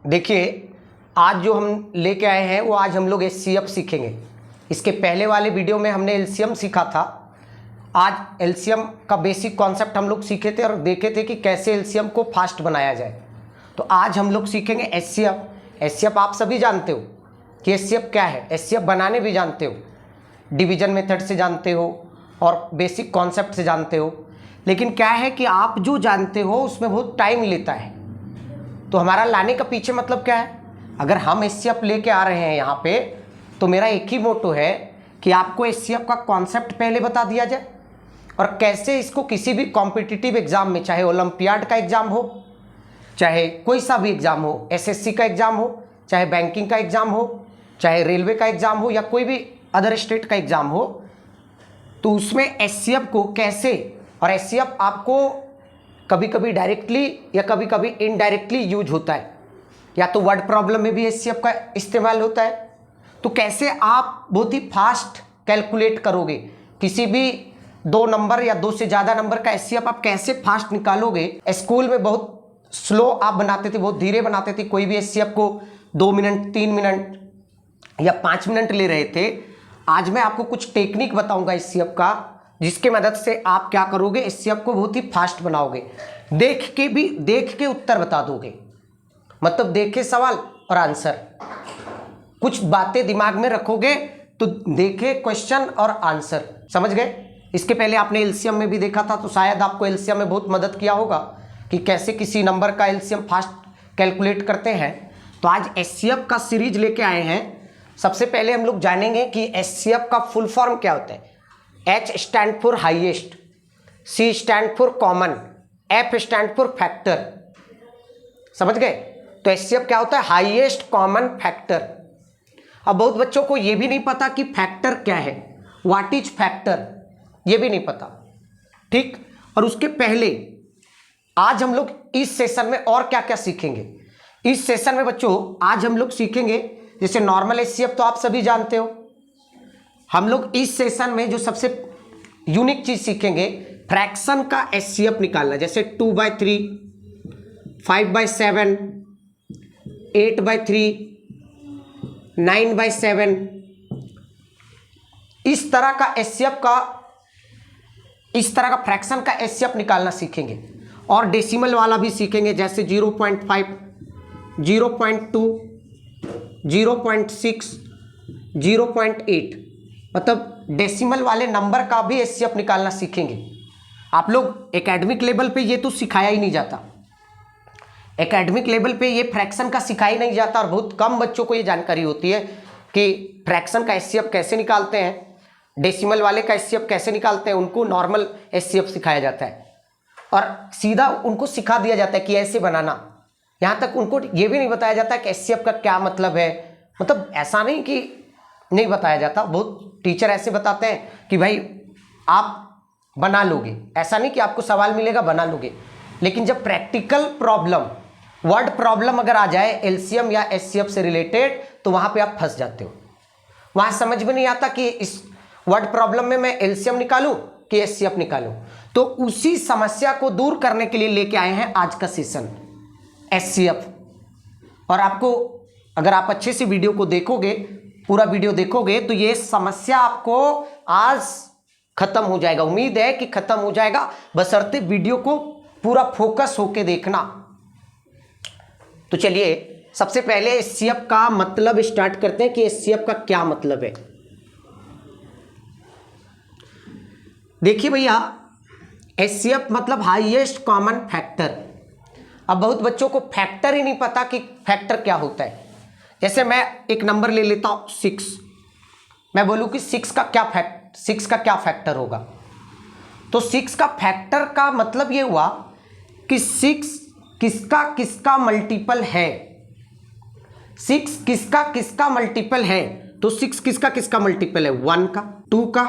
देखिए, आज जो हम लेके आए हैं वो आज हम लोग एचसीएफ सीखेंगे। इसके पहले वाले वीडियो में हमने एलसीएम सीखा था। आज एलसीएम का बेसिक कॉन्सेप्ट हम लोग सीखे थे और देखे थे कि कैसे एलसीएम को फास्ट बनाया जाए। तो आज हम लोग सीखेंगे एचसीएफ। एचसीएफ आप सभी जानते हो कि एचसीएफ क्या है, एचसीएफ बनाने भी जानते हो, डिवीजन मेथड से जानते हो और बेसिक कॉन्सेप्ट से जानते हो। लेकिन क्या है कि आप जो जानते हो उसमें बहुत टाइम लेता है। तो हमारा लाने का पीछे मतलब क्या है, अगर हम एचसीएफ लेके आ रहे हैं यहाँ पे, तो मेरा एक ही मोटो है कि आपको एचसीएफ का कॉन्सेप्ट पहले बता दिया जाए और कैसे इसको किसी भी कॉम्पिटिटिव एग्जाम में, चाहे ओलंपियाड का एग्जाम हो, चाहे कोई सा भी एग्जाम हो, एसएससी का एग्जाम हो, चाहे बैंकिंग का एग्जाम हो, चाहे रेलवे का एग्जाम हो या कोई भी अदर स्टेट का एग्जाम हो, तो उसमें एचसीएफ को कैसे, और एचसीएफ आपको कभी कभी डायरेक्टली या कभी कभी इनडायरेक्टली यूज होता है, या तो वर्ड प्रॉब्लम में भी एचसीएफ का इस्तेमाल होता है। तो कैसे आप बहुत ही फास्ट कैलकुलेट करोगे किसी भी 2 नंबर या 2 से ज़्यादा नंबर का एचसीएफ आप कैसे फास्ट निकालोगे। स्कूल में बहुत स्लो आप बनाते थे, बहुत धीरे बनाते थे, कोई भी एचसीएफ को 2 मिनट 3 मिनट या 5 मिनट ले रहे थे। आज मैं आपको कुछ टेक्निक बताऊंगा एचसीएफ का, जिसके मदद से आप क्या करोगे, एचसीएफ को बहुत ही फास्ट बनाओगे। देख के उत्तर बता दोगे, मतलब देख के सवाल और आंसर, कुछ बातें दिमाग में रखोगे तो देखे क्वेश्चन और आंसर, समझ गए। इसके पहले आपने एलसीएम में भी देखा था, तो शायद आपको एलसीएम में बहुत मदद किया होगा कि कैसे किसी नंबर का एलसीएम फास्ट कैलकुलेट करते हैं। तो आज एचसीएफ का सीरीज लेके आए हैं। सबसे पहले हम लोग जानेंगे कि एचसीएफ का फुल फॉर्म क्या होता है। H stand for highest, C stand for common, F stand for factor, समझ गए। तो एचसीएफ क्या होता है, हाईएस्ट कॉमन फैक्टर। अब बहुत बच्चों को यह भी नहीं पता कि फैक्टर क्या है, व्हाट इज फैक्टर, यह भी नहीं पता, ठीक। और उसके पहले आज हम लोग इस सेशन में और क्या क्या सीखेंगे। इस सेशन में बच्चों आज हम लोग सीखेंगे, जैसे नॉर्मल एचसीएफ तो आप सभी जानते हो। हम लोग इस सेशन में जो सबसे यूनिक चीज सीखेंगे, फ्रैक्शन का एचसीएफ निकालना, जैसे 2/3, 5/7, 8/3, 9/7, इस तरह का एचसीएफ का, इस तरह का फ्रैक्शन का एचसीएफ निकालना सीखेंगे। और डेसिमल वाला भी सीखेंगे, जैसे 0.5, 0.2, 0.6, 0.8, मतलब डेसिमल वाले नंबर का भी एचसीएफ निकालना सीखेंगे। आप लोग एकेडमिक लेवल पे ये तो सिखाया ही नहीं जाता, एकेडमिक लेवल पे ये फ्रैक्शन का सिखाया नहीं जाता, और बहुत कम बच्चों को ये जानकारी होती है कि फ्रैक्शन का एचसीएफ कैसे निकालते हैं, डेसिमल वाले का एचसीएफ कैसे निकालते हैं। उनको नॉर्मल एचसीएफ सिखाया जाता है और सीधा उनको सिखा दिया जाता है कि ऐसे बनाना। यहाँ तक उनको ये भी नहीं बताया जाता कि एचसीएफ का क्या मतलब है। मतलब ऐसा नहीं कि नहीं बताया जाता, बहुत टीचर ऐसे बताते हैं कि भाई आप बना लोगे, ऐसा नहीं कि आपको सवाल मिलेगा बना लोगे। लेकिन जब प्रैक्टिकल प्रॉब्लम, वर्ड प्रॉब्लम अगर आ जाए एलसीएम या एचसीएफ से रिलेटेड, तो वहाँ पे आप फंस जाते हो। वहाँ समझ में नहीं आता कि इस वर्ड प्रॉब्लम में मैं एलसीएम निकालूं कि एचसीएफ निकालूं। तो उसी समस्या को दूर करने के लिए लेके आए हैं आज का सेशन एचसीएफ। और आपको, अगर आप अच्छे से वीडियो को देखोगे, पूरा वीडियो देखोगे, तो ये समस्या आपको आज खत्म हो जाएगा। उम्मीद है कि खत्म हो जाएगा, बशर्ते वीडियो को पूरा फोकस होके देखना। तो चलिए सबसे पहले एचसीएफ का मतलब स्टार्ट करते हैं कि एचसीएफ का क्या मतलब है। देखिए भैया, एचसीएफ मतलब हाईएस्ट कॉमन फैक्टर। अब बहुत बच्चों को फैक्टर ही नहीं पता कि फैक्टर क्या होता है। जैसे मैं एक नंबर ले लेता हूं 6, मैं बोलूं कि 6 का क्या फैक्टर होगा, तो 6 का फैक्टर का मतलब ये हुआ कि 6 किसका मल्टीपल है। 6 किसका मल्टीपल है, तो 6 किसका मल्टीपल है, 1 का, 2 का,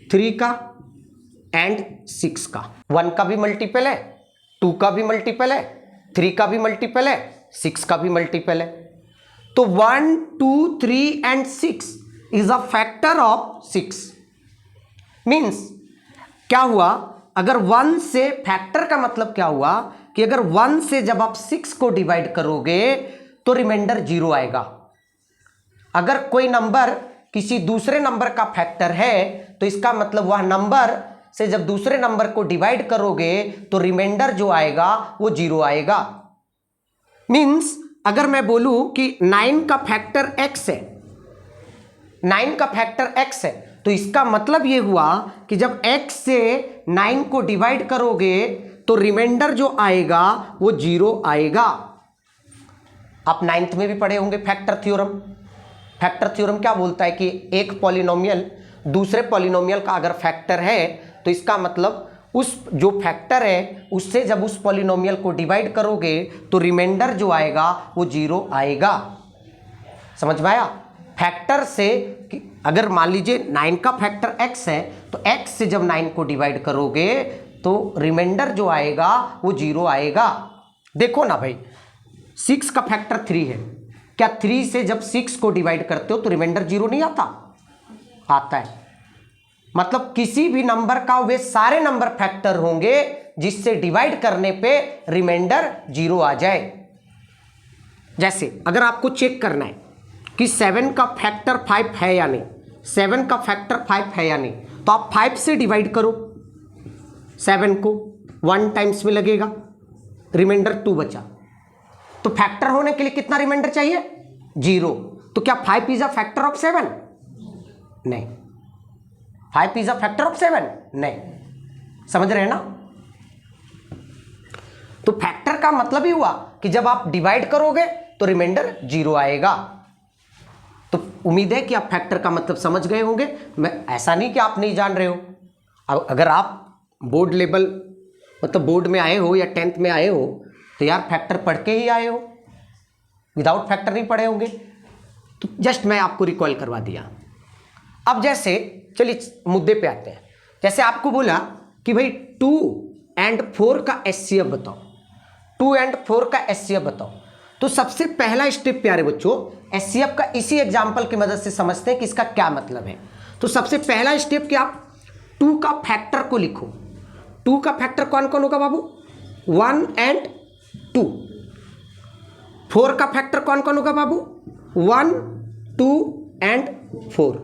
3 का एंड 6 का। 1 का भी मल्टीपल है, 2 का भी मल्टीपल है, 3 का भी मल्टीपल है, 6 का भी मल्टीपल है। तो 1, 2, 3 and 6 is a factor of 6। Means क्या हुआ, अगर 1 से, फैक्टर का मतलब क्या हुआ कि अगर 1 से जब आप 6 को डिवाइड करोगे तो रिमाइंडर 0 आएगा। अगर कोई नंबर किसी दूसरे नंबर का फैक्टर है तो इसका मतलब वह नंबर से जब दूसरे नंबर को डिवाइड करोगे तो रिमाइंडर जो आएगा वो 0 आएगा। मीन्स अगर मैं बोलूं कि 9 का फैक्टर x है, 9 का फैक्टर x है, तो इसका मतलब ये हुआ कि जब x से 9 को डिवाइड करोगे तो रिमाइंडर जो आएगा वो 0 आएगा। आप 9th में भी पढ़े होंगे फैक्टर थ्योरम। फैक्टर थ्योरम क्या बोलता है कि एक पॉलिनोमियल दूसरे पॉलिनोमियल का अगर फैक्टर है तो इसका मतलब उस जो फैक्टर है उससे जब उस पॉलिनोमियल को डिवाइड करोगे तो रिमाइंडर जो आएगा वो 0 आएगा। समझ में आया? फैक्टर से अगर मान लीजिए 9 का फैक्टर x है तो x से जब 9 को डिवाइड करोगे तो रिमाइंडर जो आएगा वो 0 आएगा। देखो ना भाई, 6 का फैक्टर 3 है, क्या 3 से जब 6 को डिवाइड करते हो तो रिमाइंडर 0 नहीं आता? आता है। मतलब किसी भी नंबर का वे सारे नंबर फैक्टर होंगे जिससे डिवाइड करने पे रिमाइंडर 0 आ जाए। जैसे अगर आपको चेक करना है कि 7 का फैक्टर 5 है या नहीं, 7 का फैक्टर 5 है या नहीं, तो आप 5 से डिवाइड करो 7 को, 1 टाइम्स में लगेगा, रिमाइंडर 2 बचा। तो फैक्टर होने के लिए कितना रिमाइंडर चाहिए? 0। तो क्या 5 इज अ फैक्टर ऑफ 7? नहीं। 5 इज अ फैक्टर ऑफ 7? नहीं। समझ रहे हैं ना? तो फैक्टर का मतलब ही हुआ कि जब आप डिवाइड करोगे तो रिमाइंडर 0 आएगा। तो उम्मीद है कि आप फैक्टर का मतलब समझ गए होंगे। मैं ऐसा नहीं कि आप नहीं जान रहे हो। अब अगर आप बोर्ड लेवल मतलब बोर्ड में आए हो या 10th में आए हो तो यार फैक्टर पढ़ के ही आए हो, विदाउट फैक्टर नहीं पढ़े होंगे। तो जस्ट मैं आपको रिकॉल करवा दिया। अब जैसे चलिए मुद्दे पे आते हैं। जैसे आपको बोला कि भाई 2 and 4 का एचसीएफ बताओ, 2 and 4 का एचसीएफ बताओ। तो सबसे पहला स्टेप प्यारे बच्चों एचसीएफ का इसी एग्जाम्पल की मदद से समझते हैं कि इसका क्या मतलब है। तो सबसे पहला स्टेप कि आप 2 का फैक्टर को लिखो। 2 का फैक्टर कौन कौन होगा बाबू? 1 and 2। 4 का फैक्टर कौन कौन होगा बाबू? 1, 2 and 4।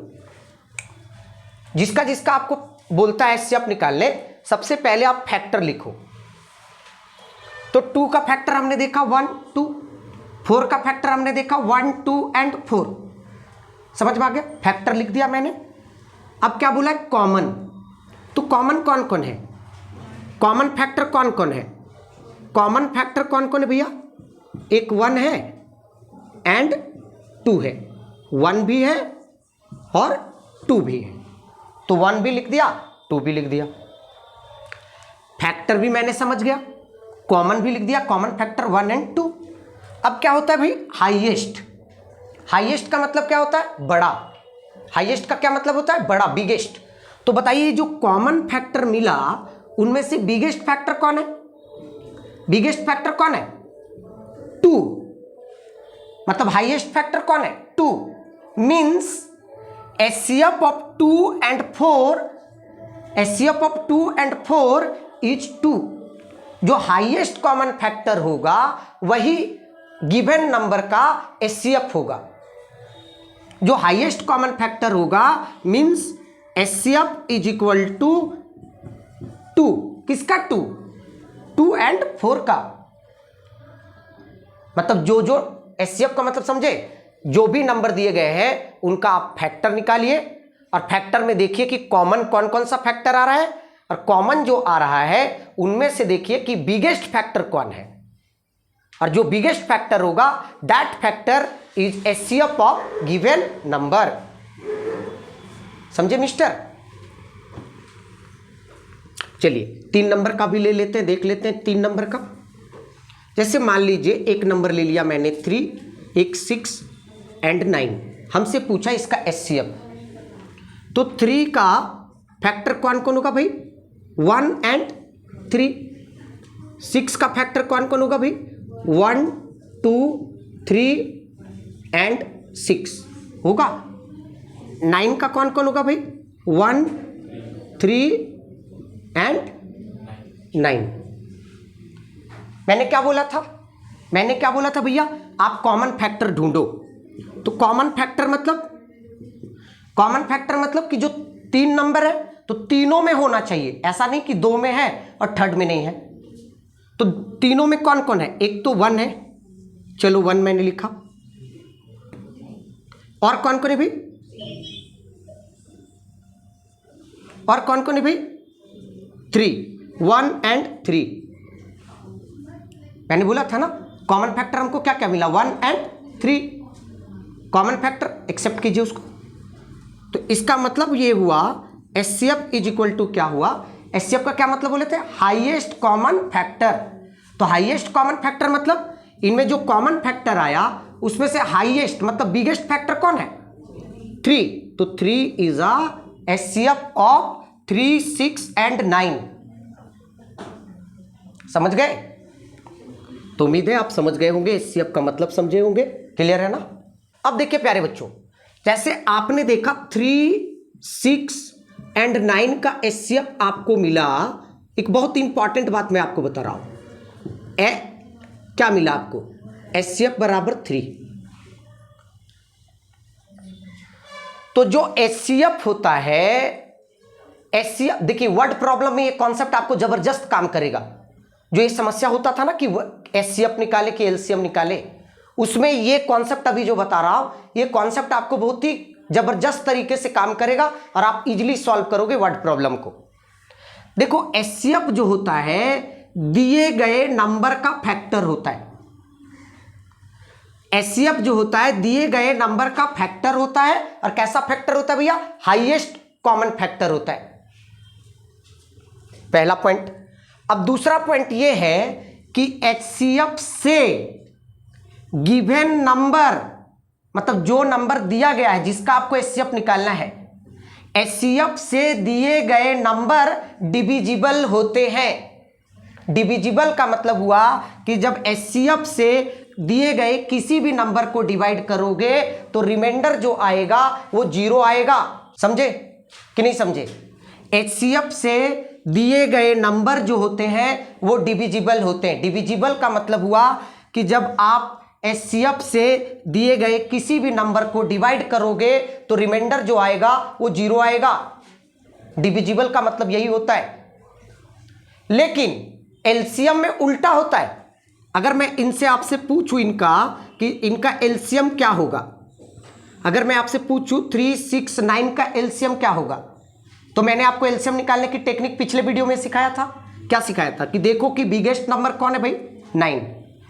जिसका जिसका आपको बोलता है एचसीएफ निकालने, सबसे पहले आप फैक्टर लिखो। तो 2 का फैक्टर हमने देखा 1, 2। 4 का फैक्टर हमने देखा 1, 2 and 4। समझ में आ गया? फैक्टर लिख दिया मैंने। अब क्या बोला है? कॉमन। तो कॉमन कौन कौन है? कॉमन फैक्टर कौन कौन है? कॉमन फैक्टर कौन कौन है भैया? एक 1 है एंड 2 है, 1 भी है और 2 भी है। तो 1 भी लिख दिया, 2 भी लिख दिया। फैक्टर भी मैंने समझ गया, कॉमन भी लिख दिया, कॉमन फैक्टर 1 and 2। अब क्या होता है भाई? हाईएस्ट। हाईएस्ट का मतलब क्या होता है? बड़ा। हाईएस्ट का क्या मतलब होता है? बड़ा, बिगेस्ट। तो बताइए जो कॉमन फैक्टर मिला उनमें से बिगेस्ट फैक्टर कौन है? बिगेस्ट फैक्टर कौन है? 2। मतलब हाईएस्ट फैक्टर कौन है? 2। Means HCF of 2 and 4, HCF of 2 and 4 is 2। जो हाईएस्ट कॉमन फैक्टर होगा वही गिवन नंबर का एचसीएफ होगा। जो हाईएस्ट कॉमन फैक्टर होगा means HCF is equal to 2। किसका 2? 2 and 4 का। मतलब जो जो एचसीएफ का मतलब समझे, जो भी नंबर दिए गए हैं उनका आप फैक्टर निकालिए और फैक्टर में देखिए कि कॉमन कौन कौन सा फैक्टर आ रहा है, और कॉमन जो आ रहा है उनमें से देखिए कि बिगेस्ट फैक्टर कौन है, और जो बिगेस्ट फैक्टर होगा that factor is HCF of given number. समझे मिस्टर? चलिए 3 नंबर का भी ले लेते हैं, देख लेते हैं 3 नंबर का। जैसे मान लीजिए एक नंबर ले लिया मैंने 3, एक 6 and 9। हमसे पूछा इसका एचसीएफ। तो 3 का फैक्टर कौन कौन होगा भाई? 1 and 3। 6 का फैक्टर कौन कौन होगा भाई? 1, 2, 3 and 6 होगा। 9 का कौन कौन होगा भाई? 1, 3 and 9। मैंने क्या बोला था? मैंने क्या बोला था भैया आप कॉमन फैक्टर ढूंढो। तो कॉमन फैक्टर मतलब कि जो 3 नंबर है तो तीनों में होना चाहिए, ऐसा नहीं कि 2 में है और थर्ड में नहीं है। तो तीनों में कौन कौन है? एक तो 1 है, चलो 1 मैंने लिखा, और कौन कौन है भाई? और कौन कौन है भाई? 3, 1 and 3। मैंने बोला था ना कॉमन फैक्टर हमको क्या क्या मिला? 1 and 3 कॉमन फैक्टर, एक्सेप्ट कीजिए उसको। तो इसका मतलब ये हुआ HCF इज इक्वल टू क्या हुआ? HCF का क्या मतलब बोले थे? Highest common factor. तो हाईएस्ट कॉमन फैक्टर मतलब इनमें जो कॉमन फैक्टर आया उसमें से हाईएस्ट मतलब बिगेस्ट फैक्टर कौन है? 3। तो 3 is a HCF of 3, 6 and 9। समझ गए? तो उम्मीद है आप समझ गए होंगे, HCF का मतलब समझे होंगे। क्लियर है ना? अब देखिए प्यारे बच्चों, जैसे आपने देखा 3, 6 and 9 का HCF आपको मिला। एक बहुत इंपॉर्टेंट बात मैं आपको बता रहा हूं, क्या मिला आपको? HCF बराबर 3। तो जो HCF होता है, HCF देखिए वर्ड प्रॉब्लम में ये कॉन्सेप्ट आपको जबरदस्त काम करेगा। जो ये समस्या होता था ना कि HCF निकाले कि LCM निकाले, उसमें ये कॉन्सेप्ट अभी जो बता रहा हूं, ये कॉन्सेप्ट आपको बहुत ही जबरदस्त तरीके से काम करेगा और आप इजीली सॉल्व करोगे वर्ड प्रॉब्लम को। देखो HCF जो होता है दिए गए नंबर का फैक्टर होता है। HCF जो होता है दिए गए नंबर का फैक्टर होता है। और कैसा फैक्टर होता है भैया? हाईएस्ट कॉमन फैक्टर होता है। पहला पॉइंट। अब दूसरा पॉइंट यह है कि HCF से गिवन नंबर मतलब जो नंबर दिया गया है जिसका आपको HCF निकालना है, HCF से दिए गए नंबर डिविजिबल होते हैं। डिविजिबल का मतलब हुआ कि जब HCF से दिए गए किसी भी नंबर को डिवाइड करोगे तो रिमाइंडर जो आएगा वो 0 आएगा। समझे कि नहीं समझे? HCF से दिए गए नंबर जो होते हैं वो डिविजिबल होते हैं। डिविजिबल का मतलब हुआ कि जब आप HCF से दिए गए किसी भी नंबर को डिवाइड करोगे तो रिमाइंडर जो आएगा वो 0 आएगा। डिविजिबल का मतलब यही होता है। लेकिन LCM में उल्टा होता है। अगर मैं इनसे आपसे पूछूं कि इनका LCM क्या होगा, अगर मैं आपसे पूछूं 3, 6, 9 का LCM क्या होगा, तो मैंने आपको LCM निकालने की टेक्निक पिछले वीडियो में सिखाया था। क्या सिखाया था? कि देखो कि बिगेस्ट नंबर कौन है भाई? 9।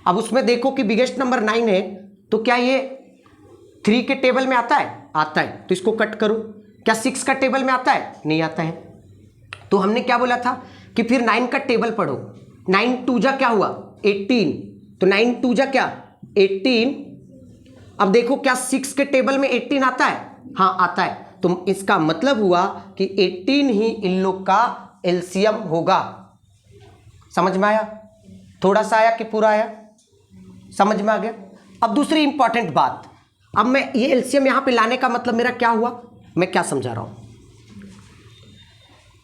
अब उसमें देखो कि बिगेस्ट नंबर 9 है तो क्या ये 3 के टेबल में आता है? आता है। तो इसको कट करो। क्या 6 का टेबल में आता है? नहीं आता है। तो हमने क्या बोला था कि फिर 9 का टेबल पढ़ो। 9 2 जा क्या हुआ? 18। तो 9 2 जा क्या? 18। अब देखो क्या 6 के टेबल में 18 आता है? हाँ आता है। तो इसका मतलब हुआ कि 18 ही इन लोग का LCM होगा। समझ में आया? थोड़ा सा आया कि पूरा आया? समझ में आ गया? अब दूसरी इंपॉर्टेंट बात, अब मैं ये LCM यहां पे लाने का मतलब मेरा क्या हुआ, मैं क्या समझा रहा हूं?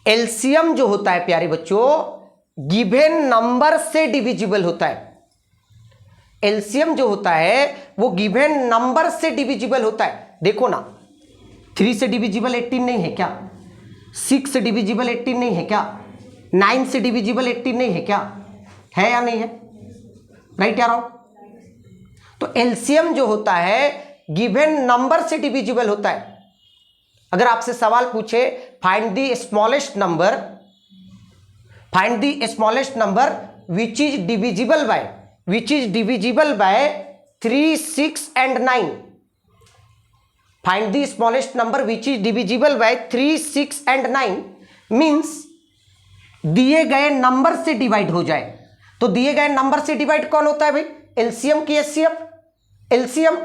LCM जो होता है प्यारे बच्चों गिवन नंबर से डिविजिबल होता है। LCM जो होता है वो गिवन नंबर से डिविजिबल होता है। देखो ना 3 से डिविजिबल 18 नहीं है क्या? 6 से डिविजिबल 18 नहीं है क्या? 9 से डिविजिबल 18 नहीं है क्या? है या नहीं है? राइट या रॉन्ग? तो LCM जो होता है गिवन नंबर से डिविजिबल होता है। अगर आपसे सवाल पूछे find the smallest number which is divisible by 3, 6 and 9। Find the smallest number which is divisible by 3, 6 and 9 means दिए गए नंबर से डिवाइड हो जाए। तो दिए गए नंबर से डिवाइड कौन होता है भाई? LCM की HCF? LCM।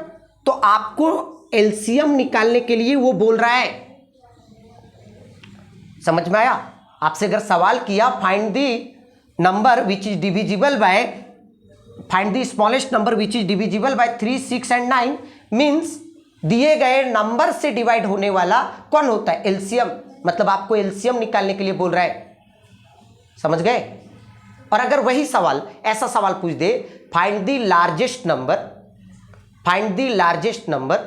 तो आपको LCM निकालने के लिए वो बोल रहा है। समझ में आया? आपसे अगर सवाल किया find the number which is divisible by find the smallest number which is divisible by 3, 6 and 9 means दिए गए नंबर से डिवाइड होने वाला कौन होता है? LCM। मतलब आपको LCM निकालने के लिए बोल रहा है। समझ गए? और अगर वही सवाल ऐसा सवाल पूछ they find the largest number find the largest number,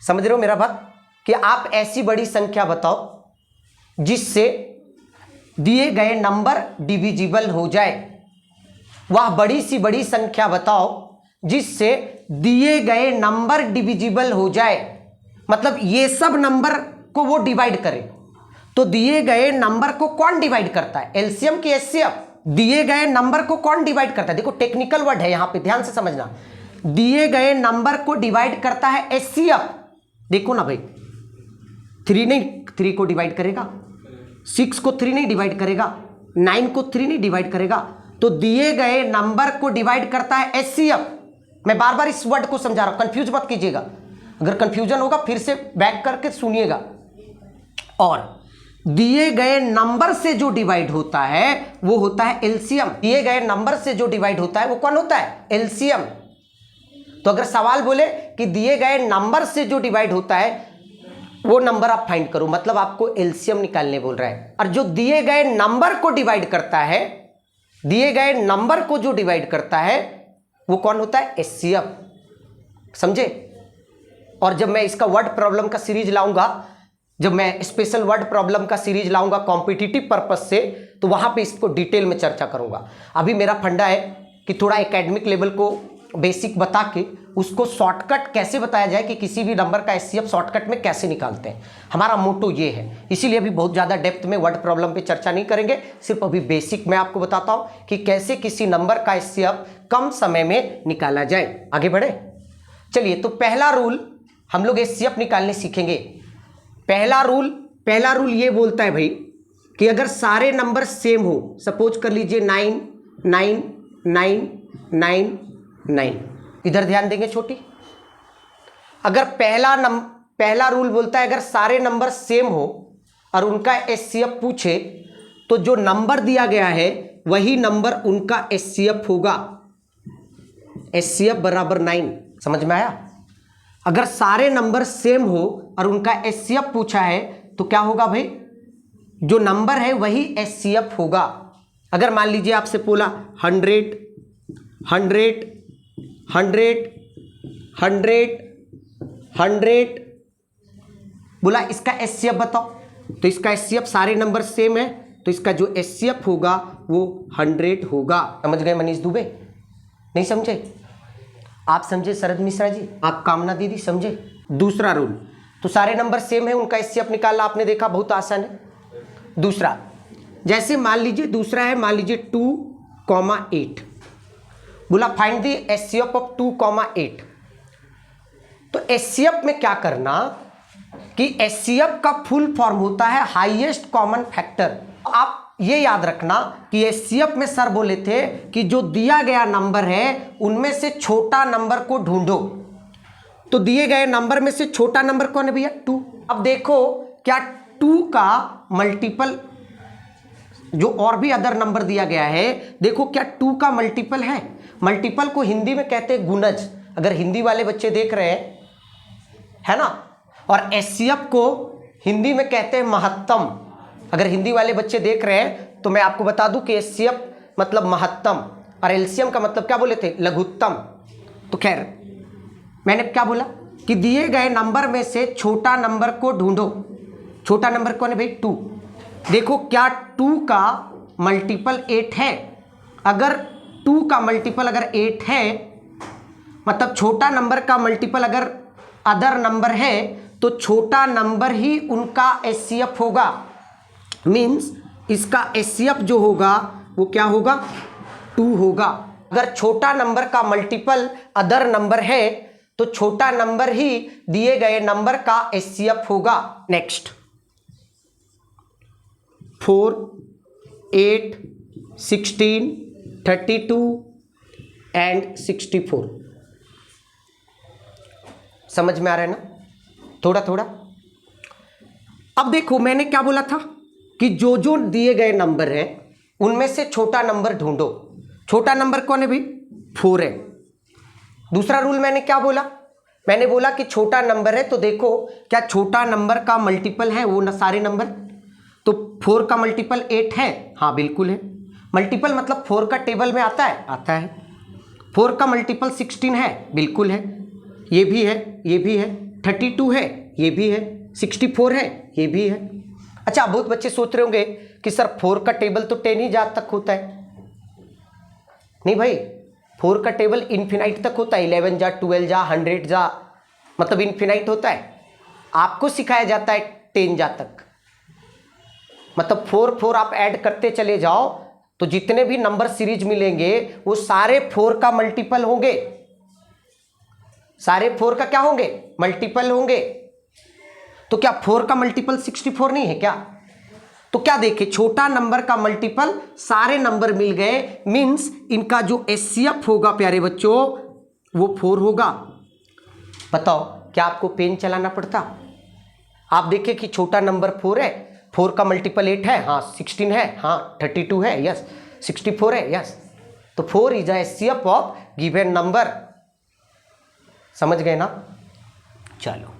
समझ रहे हो मेरा बात, कि आप ऐसी बड़ी संख्या बताओ जिससे दिए गए नंबर डिविजिबल हो जाए। वह बड़ी सी बड़ी संख्या बताओ जिससे दिए गए नंबर डिविजिबल हो जाए, मतलब ये सब नंबर को वो डिवाइड करे। तो दिए गए नंबर को कौन डिवाइड करता है, एलसीएम की एचसीएफ? दिए गए नंबर को कौन डिवाइड करता है? देखो टेक्निकल वर्ड है यहां पे, ध्यान से समझना। दिए गए नंबर को डिवाइड करता है एचसीएफ। देखो ना भाई, 3 नहीं 3 को डिवाइड करेगा, 6 को 3 नहीं डिवाइड करेगा, 9 को 3 नहीं डिवाइड करेगा। तो दिए गए नंबर को डिवाइड करता है एचसीएफ। मैं बार बार इस वर्ड को समझा रहा हूं, कंफ्यूज मत कीजिएगा। अगर कंफ्यूजन होगा फिर से बैक करके सुनिएगा। और दिए गए नंबर से जो डिवाइड होता है वो होता है एलसीएम। दिए गए नंबर से जो डिवाइड होता है वो कौन होता है, एलसीएम। तो अगर सवाल बोले कि दिए गए नंबर से जो डिवाइड होता है वो नंबर आप फाइंड करो, मतलब आपको एलसीएम निकालने बोल रहा है। और जो दिए गए नंबर को डिवाइड करता है, दिए गए नंबर को जो डिवाइड करता है वो कौन होता है, एचसीएफ। समझे? और जब मैं इसका वर्ड प्रॉब्लम का सीरीज लाऊंगा, जब मैं स्पेशल वर्ड प्रॉब्लम का सीरीज लाऊंगा कॉम्पिटिटिव पर्पस से, तो वहां पे इसको डिटेल में चर्चा करूंगा। अभी मेरा फंडा है कि थोड़ा एकेडमिक लेवल को बेसिक बता के उसको शॉर्टकट कैसे बताया जाए कि किसी भी नंबर का एचसीएफ शॉर्टकट में कैसे निकालते हैं। हमारा मोटो ये है, इसीलिए अभी बहुत ज़्यादा डेप्थ में वर्ड प्रॉब्लम पे चर्चा नहीं करेंगे, सिर्फ अभी बेसिक मैं आपको बताता हूँ कि कैसे किसी नंबर का एचसीएफ कम समय में निकाला जाए। आगे बढ़े, चलिए। तो पहला रूल हम लोग एचसीएफ निकालने सीखेंगे। पहला रूल ये बोलता है भाई कि अगर सारे नंबर सेम हो, सपोज कर लीजिए 9 9 9 9 9, इधर ध्यान देंगे छोटी। अगर पहला रूल बोलता है अगर सारे नंबर सेम हो और उनका एचसीएफ पूछे तो जो नंबर दिया गया है वही नंबर उनका एचसीएफ होगा। एचसीएफ बराबर 9, समझ में आया? अगर सारे नंबर सेम हो और उनका एचसीएफ पूछा है तो क्या होगा भाई, जो नंबर है वही एचसीएफ होगा। अगर मान लीजिए आपसे बोला 100 100 100 100 100, बोला इसका एचसीएफ बताओ, तो इसका एचसीएफ सारे नंबर सेम है तो इसका जो एचसीएफ होगा वो 100 होगा। समझ गए मनीष दुबे? नहीं समझे? आप समझे शरद मिश्रा जी, आप कामना दीदी समझे? दूसरा रूल, तो सारे नंबर सेम है उनका एचसीएफ निकालना आपने देखा, बहुत आसान है। दूसरा, जैसे मान लीजिए दूसरा है, मान लीजिए 2,8, बोला फाइंड द एचसीएफ ऑफ 2,8। तो एचसीएफ में क्या करना कि एचसीएफ का फुल फॉर्म होता है हाईएस्ट कॉमन फैक्टर। आप ये याद रखना कि एचसीएफ में सर बोले थे कि जो दिया गया नंबर है उनमें से छोटा नंबर को ढूंढो। तो दिए गए नंबर में से छोटा नंबर कौन है भैया, 2। अब देखो क्या 2 का मल्टीपल, जो और भी अदर नंबर दिया गया है, देखो क्या 2 का मल्टीपल है। मल्टीपल को हिंदी में कहते हैं गुणज, अगर हिंदी वाले बच्चे देख रहे हैं, है ना। और एचसीएफ को हिंदी में कहते हैं महत्तम, अगर हिंदी वाले बच्चे देख रहे हैं तो मैं आपको बता दूं कि एचसीएफ मतलब महत्तम और एलसीएम का मतलब क्या बोले थे, लघुत्तम। तो खैर मैंने क्या बोला कि दिए गए नंबर में से छोटा नंबर को ढूंढो। छोटा नंबर कौन है भाई, 2। देखो क्या 2 का मल्टीपल 8 है। अगर 2 का मल्टीपल अगर 8 है, मतलब छोटा नंबर का मल्टीपल अगर अदर नंबर है तो छोटा नंबर ही उनका एचसीएफ होगा। मीन्स इसका एचसीएफ जो होगा वो क्या होगा, 2 होगा। अगर छोटा नंबर का मल्टीपल अदर नंबर है तो छोटा नंबर ही दिए गए नंबर का एचसीएफ होगा। Next, 4 8 16 32 and 64। समझ में आ रहा है ना थोड़ा थोड़ा? अब देखो मैंने क्या बोला था कि जो जो दिए गए नंबर हैं उनमें से छोटा नंबर ढूंढो। छोटा नंबर कौन है भाई, 4 है। दूसरा रूल मैंने क्या बोला, मैंने बोला कि छोटा नंबर है तो देखो क्या छोटा नंबर का मल्टीपल है वो न सारे नंबर। तो 4 का मल्टीपल 8 है, हाँ बिल्कुल है। मल्टीपल मतलब 4 का टेबल में आता है, आता है। 4 का मल्टीपल 16 है, बिल्कुल है, ये भी है, ये भी है, 32 है, ये भी है, 64 है, ये भी है। अच्छा, बहुत बच्चे सोच रहे होंगे कि सर 4 का टेबल तो 10 ही जा तक होता है। नहीं भाई, 4 का टेबल इन्फिनाइट तक होता है, 11 जा, 12 जा, 100 जा, मतलब इन्फिनाइट होता है। आपको सिखाया जाता है 10 जा तक, मतलब 4 आप ऐड करते चले जाओ तो जितने भी नंबर सीरीज मिलेंगे वो सारे 4 का मल्टीपल होंगे, सारे 4 का क्या होंगे, मल्टीपल होंगे। तो क्या 4 का मल्टीपल 64 नहीं है क्या? तो क्या देखे, छोटा नंबर का मल्टीपल सारे नंबर मिल गए, मींस इनका जो एचसीएफ होगा प्यारे बच्चों वो 4 होगा। बताओ, क्या आपको पेन चलाना पड़ता? आप देखें कि छोटा नंबर 4 है, 4 का मल्टीपल 8 है, हाँ 16 है, हाँ 32 है, यस 64 है, यस। तो 4 is a HCF of given number. समझ गए ना? चलो,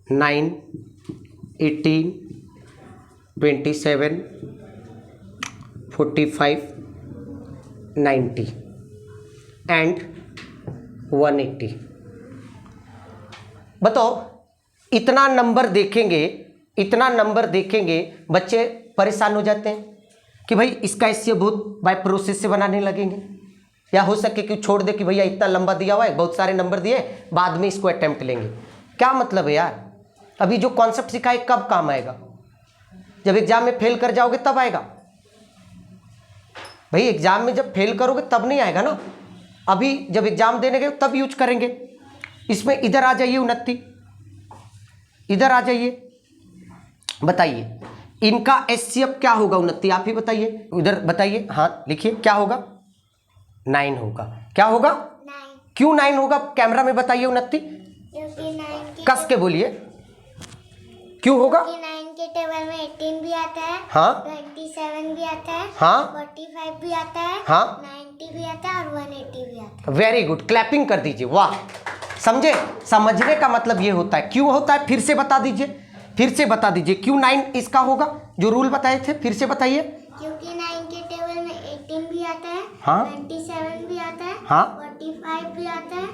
नाइन, 18, 27, 45, 90 एंड 180। बताओ, इतना नंबर देखेंगे, इतना नंबर देखेंगे बच्चे परेशान हो जाते हैं कि भाई इसका इससे बहुत बाय प्रोसेस से बनाने लगेंगे, या हो सके कि छोड़ दे कि भैया इतना लंबा दिया हुआ है, बहुत सारे नंबर दिए, बाद में इसको अटेम्प्ट लेंगे। क्या मतलब है यार? अभी जो कॉन्सेप्ट सिखाए कब काम आएगा? जब एग्जाम में फेल कर जाओगे तब आएगा। भाई एग्जाम में जब फेल करोगे तब नहीं आएगा ना, अभी जब एग्जाम देने गए तब यूज करेंगे। इसमें इधर आ जाइए 29, इधर आ जाइए, बताइए इनका एचसीएफ क्या होगा 29? आप ही बताइए, उधर बताइए, हाँ लिखिए, क्या होगा? 9 होगा। क्या होगा? 9। क्यों 9 होगा? कैमरा में बताइए 29, कस के बोलिए, क्यों होगा? 9 के टेबल में 18 भी आता है, हाँ 27 भी आता है, हाँ 45 भी आता है, हाँ 90 भी आता है और 180 भी आता है। वेरी गुड, क्लैपिंग कर दीजिए, वाह। समझे? समझने का मतलब ये होता है। क्यों होता है फिर से बता दीजिए, फिर से बता दीजिए क्यों 9 इसका होगा, जो रूल बताए थे फिर से बताइए। क्योंकि 9 के टेबल में 18 भी आता है, हाँ 27 भी आता है, हाँ 45 भी आता है,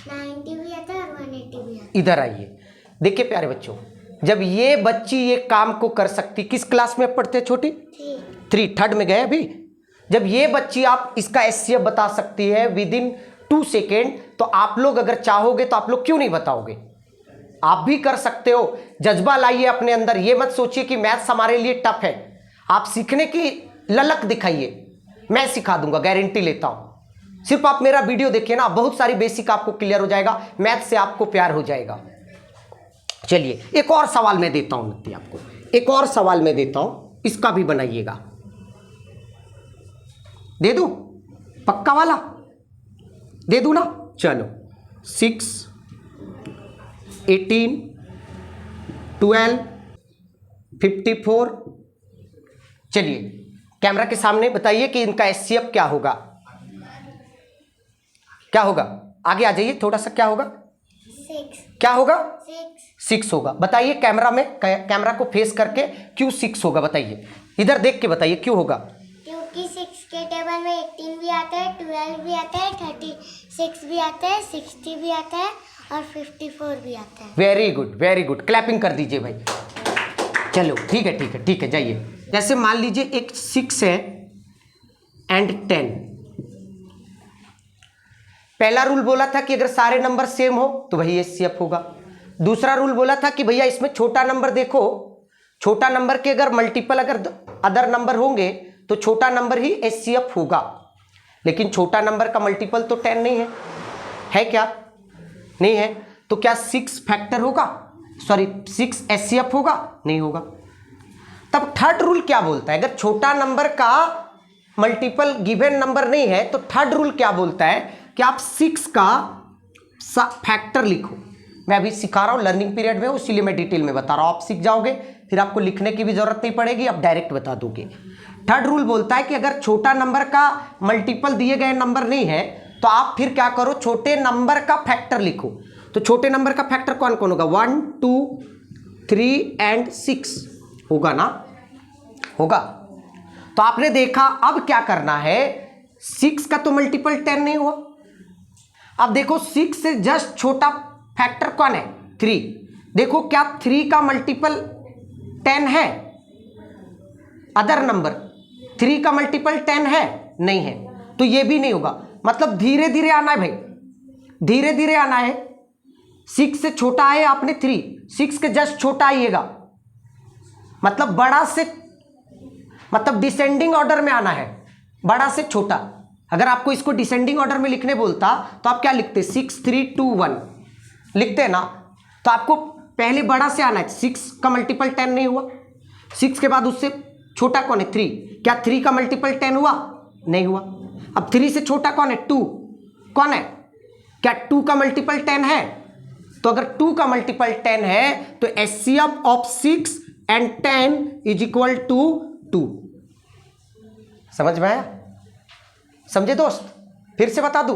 90 भी आता है और 180 भी आता है। इधर आइए, देखिए प्यारे बच्चों, जब ये बच्ची ये काम को कर सकती, किस क्लास में पढ़ते छोटी? 3, थर्ड में गए अभी। जब ये बच्ची आप इसका एचसीएफ बता सकती है विद इन 2 सेकेंड, तो आप लोग अगर चाहोगे तो आप लोग क्यों नहीं बताओगे? आप भी कर सकते हो। जज्बा लाइए अपने अंदर, ये मत सोचिए कि मैथ्स हमारे लिए टफ है। आप सीखने की ललक दिखाइए, मैं सिखा दूंगा, गारंटी लेता हूं। सिर्फ आप मेरा वीडियो देखिए ना, बहुत सारी बेसिक आपको क्लियर हो जाएगा, मैथ से आपको प्यार हो जाएगा। चलिए एक और सवाल मैं देता हूं नत्ती आपको, एक और सवाल मैं देता हूं, इसका भी बनाइएगा। दे दूं? पक्का वाला दे दूं ना? चलो 6, 18, 12, 54। चलिए कैमरा के सामने बताइए कि इनका एचसीएफ क्या होगा? क्या होगा? आगे आ जाइए थोड़ा सा, क्या होगा? 6। क्या होगा? 6 होगा। बताइए कैमरा में, कैमरा को फेस करके क्यों 6 होगा बताइए, इधर देख के बताइए क्यों होगा? क्योंकि 6 के टेबल में 18 भी आता है, 12 भी आता है, 36 भी आता है, 60 भी आता है और 54 भी आता है। Very good, very good, clapping कर दीजिए भाई। चलो ठीक है, ठीक है, ठीक है, जाइए। जैसे मान लीजिए एक 6 है एंड 10। पहला रूल बोला था कि अगर सारे नंबर सेम हो तो वही एचसीएफ होगा। दूसरा रूल बोला था कि भैया इसमें छोटा नंबर देखो, छोटा नंबर के अगर मल्टीपल अगर अदर नंबर होंगे तो छोटा नंबर ही एचसीएफ होगा। लेकिन छोटा नंबर का मल्टीपल तो 10 नहीं है क्या? नहीं है। तो क्या 6 फैक्टर होगा, सॉरी 6 एचसीएफ होगा? नहीं होगा। तब थर्ड रूल क्या बोलता है? अगर छोटा नंबर का मल्टीपल गिवन नंबर नहीं है तो थर्ड रूल क्या बोलता है कि आप 6 का फैक्टर लिखो। मैं अभी सिखा रहा हूं, लर्निंग पीरियड में, इसीलिए मैं डिटेल में बता रहा हूं। आप सीख जाओगे फिर आपको लिखने की भी जरूरत नहीं पड़ेगी, आप डायरेक्ट बता दोगे। थर्ड रूल बोलता है कि अगर छोटा नंबर का मल्टीपल दिए गए नंबर नहीं है तो आप फिर क्या करो, छोटे नंबर का फैक्टर लिखो। तो छोटे नंबर का फैक्टर कौन कौन होगा? 1, 2, 3 एंड 6 होगा ना। होगा। तो आपने देखा, अब क्या करना है, 6 का तो मल्टीपल 10 नहीं हुआ। अब देखो 6 से जस्ट छोटा फैक्टर कौन है, 3। देखो क्या 3 का मल्टीपल 10 है, अदर नंबर 3 का मल्टीपल 10 है, नहीं है, तो ये भी नहीं होगा। मतलब धीरे धीरे आना है भाई, धीरे धीरे आना है। 6 से छोटा है आपने 3, 6 के जस्ट छोटा आइएगा, मतलब बड़ा से, मतलब डिसेंडिंग ऑर्डर में आना है, बड़ा से छोटा। अगर आपको इसको डिसेंडिंग ऑर्डर में लिखने बोलता तो आप क्या लिखते, 6 3 2 1 लिखते हैं ना। तो आपको पहले बड़ा से आना है। 6 का मल्टीपल 10 नहीं हुआ, 6 के बाद उससे छोटा कौन है, 3। क्या 3 का मल्टीपल 10 हुआ, नहीं हुआ। अब 3 से छोटा कौन है, 2। कौन है, क्या 2 का मल्टीपल 10 है। तो अगर 2 का मल्टीपल 10 है तो HCF of 6 and 10 is equal to 2। समझ में आया, समझे दोस्त, फिर से बता दूं।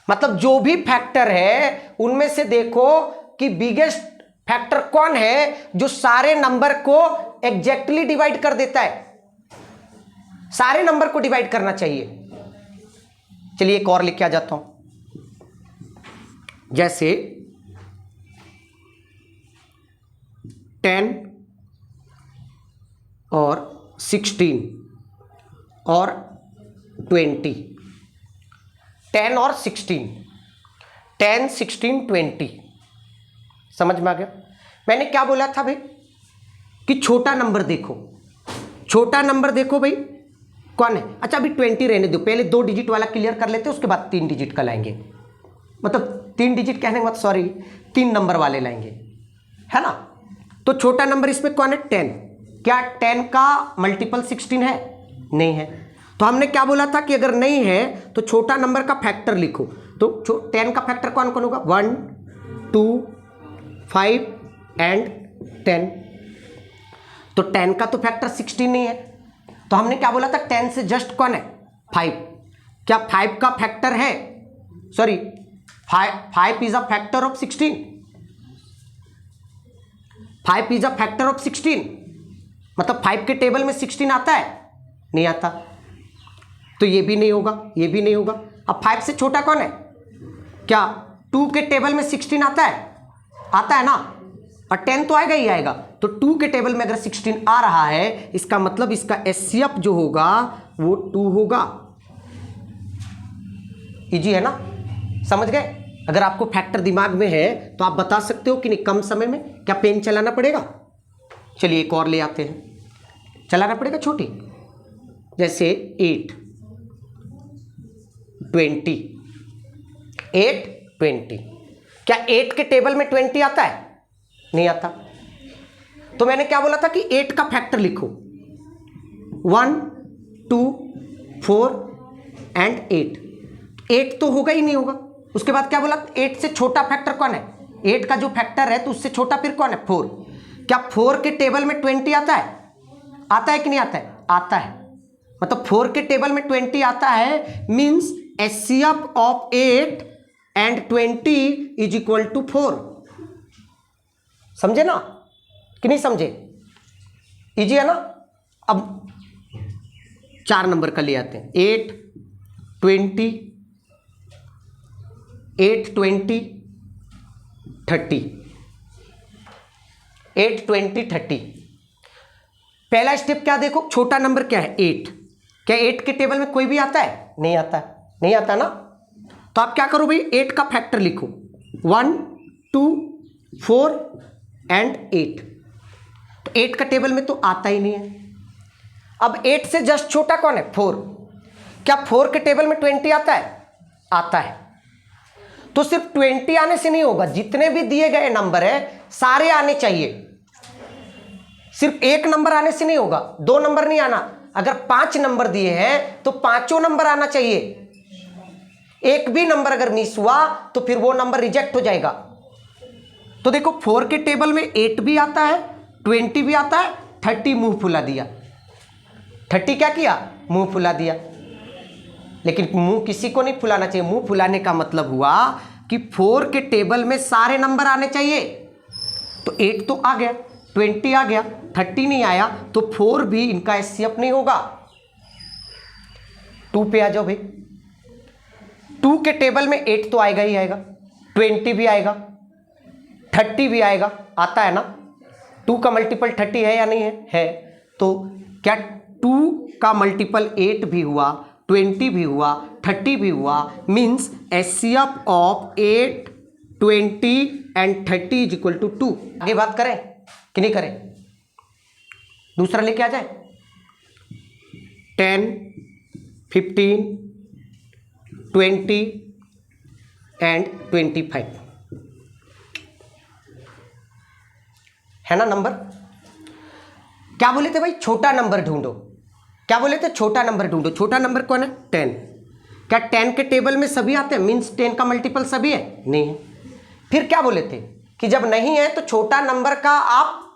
मतलब जो भी फैक्टर है उनमें से देखो कि बिगेस्ट फैक्टर कौन है जो सारे नंबर को एग्जैक्टली डिवाइड कर देता है। सारे नंबर को डिवाइड करना चाहिए। चलिए एक और लिख के आ जाता हूं, जैसे 10 और 16 और 20, 10 और 16, 10 16 20। समझ में आ गया। मैंने क्या बोला था भाई कि छोटा नंबर देखो, छोटा नंबर देखो भाई कौन है। अच्छा अभी 20 रहने दो, पहले 2 डिजिट वाला क्लियर कर लेते हैं, उसके बाद 3 डिजिट का लाएंगे। मतलब 3 डिजिट कहने के बाद सॉरी 3 नंबर वाले लाएंगे, है ना। तो छोटा नंबर इसमें कौन है, 10। क्या 10 का मल्टीपल 16 है, नहीं है। तो हमने क्या बोला था कि अगर नहीं है तो छोटा नंबर का फैक्टर लिखो। तो 10 का फैक्टर कौन कौन होगा, 1 2 5 एंड 10। तो 10 का तो फैक्टर 16 नहीं है, तो हमने क्या बोला था 10 से जस्ट कौन है, 5। क्या 5 का फैक्टर है, sorry 5 is a factor of 16, 5 is a factor of 16। मतलब 5 के टेबल में 16 आता है, नहीं आता, तो ये भी नहीं होगा, ये भी नहीं होगा। अब 5 से छोटा कौन है, क्या 2 के टेबल में 16 आता है, आता है ना, और 10 तो आएगा ही आएगा। तो 2 के टेबल में अगर 16 आ रहा है, इसका मतलब इसका एचसीएफ जो होगा वो 2 होगा। इजी है ना, समझ गए। अगर आपको फैक्टर दिमाग में है तो आप बता सकते हो कि नहीं, कम समय में क्या पेन चलाना पड़ेगा। चलिए एक और ले आते हैं, चलाना पड़ेगा छोटी, जैसे 8 20, 8 20। क्या 8 के टेबल में 20 आता है, नहीं आता। तो मैंने क्या बोला था कि 8 का फैक्टर लिखो, 1 2 4 एंड 8 तो होगा ही नहीं होगा। उसके बाद क्या बोला, 8 से छोटा फैक्टर कौन है, 8 का जो फैक्टर है तो उससे छोटा फिर कौन है, 4। क्या 4 के टेबल में 20 आता है, आता है कि नहीं आता है, आता है। मतलब 4 के टेबल में 20 आता है, means HCF of 8 and 20 is equal to 4। समझे ना कि नहीं समझे, इजी है ना। अब 4 नंबर का ले आते हैं, 8 20 8 20 30, 8 20 30। पहला स्टेप क्या देखो, छोटा नंबर क्या है, 8। क्या 8 के टेबल में कोई भी आता है, नहीं आता है, नहीं आता ना। तो आप क्या करो भाई, 8 का फैक्टर लिखो, 1 2 4 एंड 8। तो 8 का टेबल में तो आता ही नहीं है। अब 8 से जस्ट छोटा कौन है, 4। क्या 4 के टेबल में 20 आता है, आता है। तो सिर्फ 20 आने से नहीं होगा, जितने भी दिए गए नंबर है सारे आने चाहिए। सिर्फ एक नंबर आने से नहीं होगा, 2 नंबर नहीं आना। अगर 5 नंबर दिए हैं तो 5 नंबर आना चाहिए। एक भी नंबर अगर मिस हुआ तो फिर वो नंबर रिजेक्ट हो जाएगा। तो देखो 4 के टेबल में 8 भी आता है, 20 भी आता है, 30 मुंह फुला दिया। 30 क्या किया, मुंह फुला दिया। लेकिन मुंह किसी को नहीं फुलाना चाहिए। मुंह फुलाने का मतलब हुआ कि 4 के टेबल में सारे नंबर आने चाहिए। तो 8 तो आ गया, 20 आ गया, 30 नहीं आया, तो 4 भी इनका एचसीएफ नहीं होगा। 2 पे आ जाओ भाई। 2 के टेबल में 8 तो आएगा ही आएगा, 20 भी आएगा, 30 भी आएगा, आता है ना। 2 का मल्टीपल 30 है या नहीं है? है। तो क्या 2 का मल्टीपल 8 भी हुआ, 20 भी हुआ, 30 भी हुआ, means HCF of 8, 20 and 30 is equal to 2। आगे बात करें कि नहीं करें? दूसरा लेके आ जाए। 10, 15, 20 एंड 25 है ना नंबर। क्या बोले थे भाई? छोटा नंबर ढूंढो। क्या बोले थे? छोटा नंबर ढूंढो। छोटा नंबर कौन है? 10। क्या 10 के टेबल में सभी आते हैं? मीन्स 10 का मल्टीपल सभी है? नहीं है। फिर क्या बोले थे कि जब नहीं है तो छोटा नंबर का आप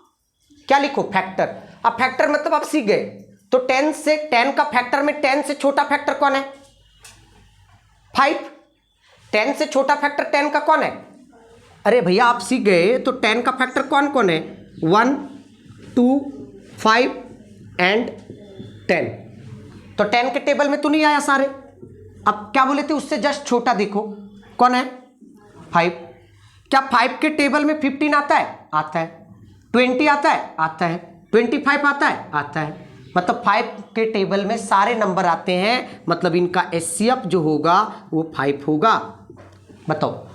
क्या लिखो? फैक्टर। अब फैक्टर मतलब आप सीख गए। तो 10 का फैक्टर में 10 से छोटा फैक्टर कौन है? 5। 10 से छोटा फैक्टर 10 का कौन है? अरे भैया आप सीख गए। तो 10 का फैक्टर कौन कौन है? 1, 2, 5 एंड 10। तो 10 के टेबल में तो नहीं आया सारे। अब क्या बोले थे? उससे जस्ट छोटा देखो कौन है? 5। क्या 5 के टेबल में 15 आता है? आता है। 20 आता है? आता है। 25 आता है? आता है। मतलब 5 के टेबल में सारे नंबर आते हैं, मतलब इनका एचसीएफ जो होगा वो 5 होगा। बताओ,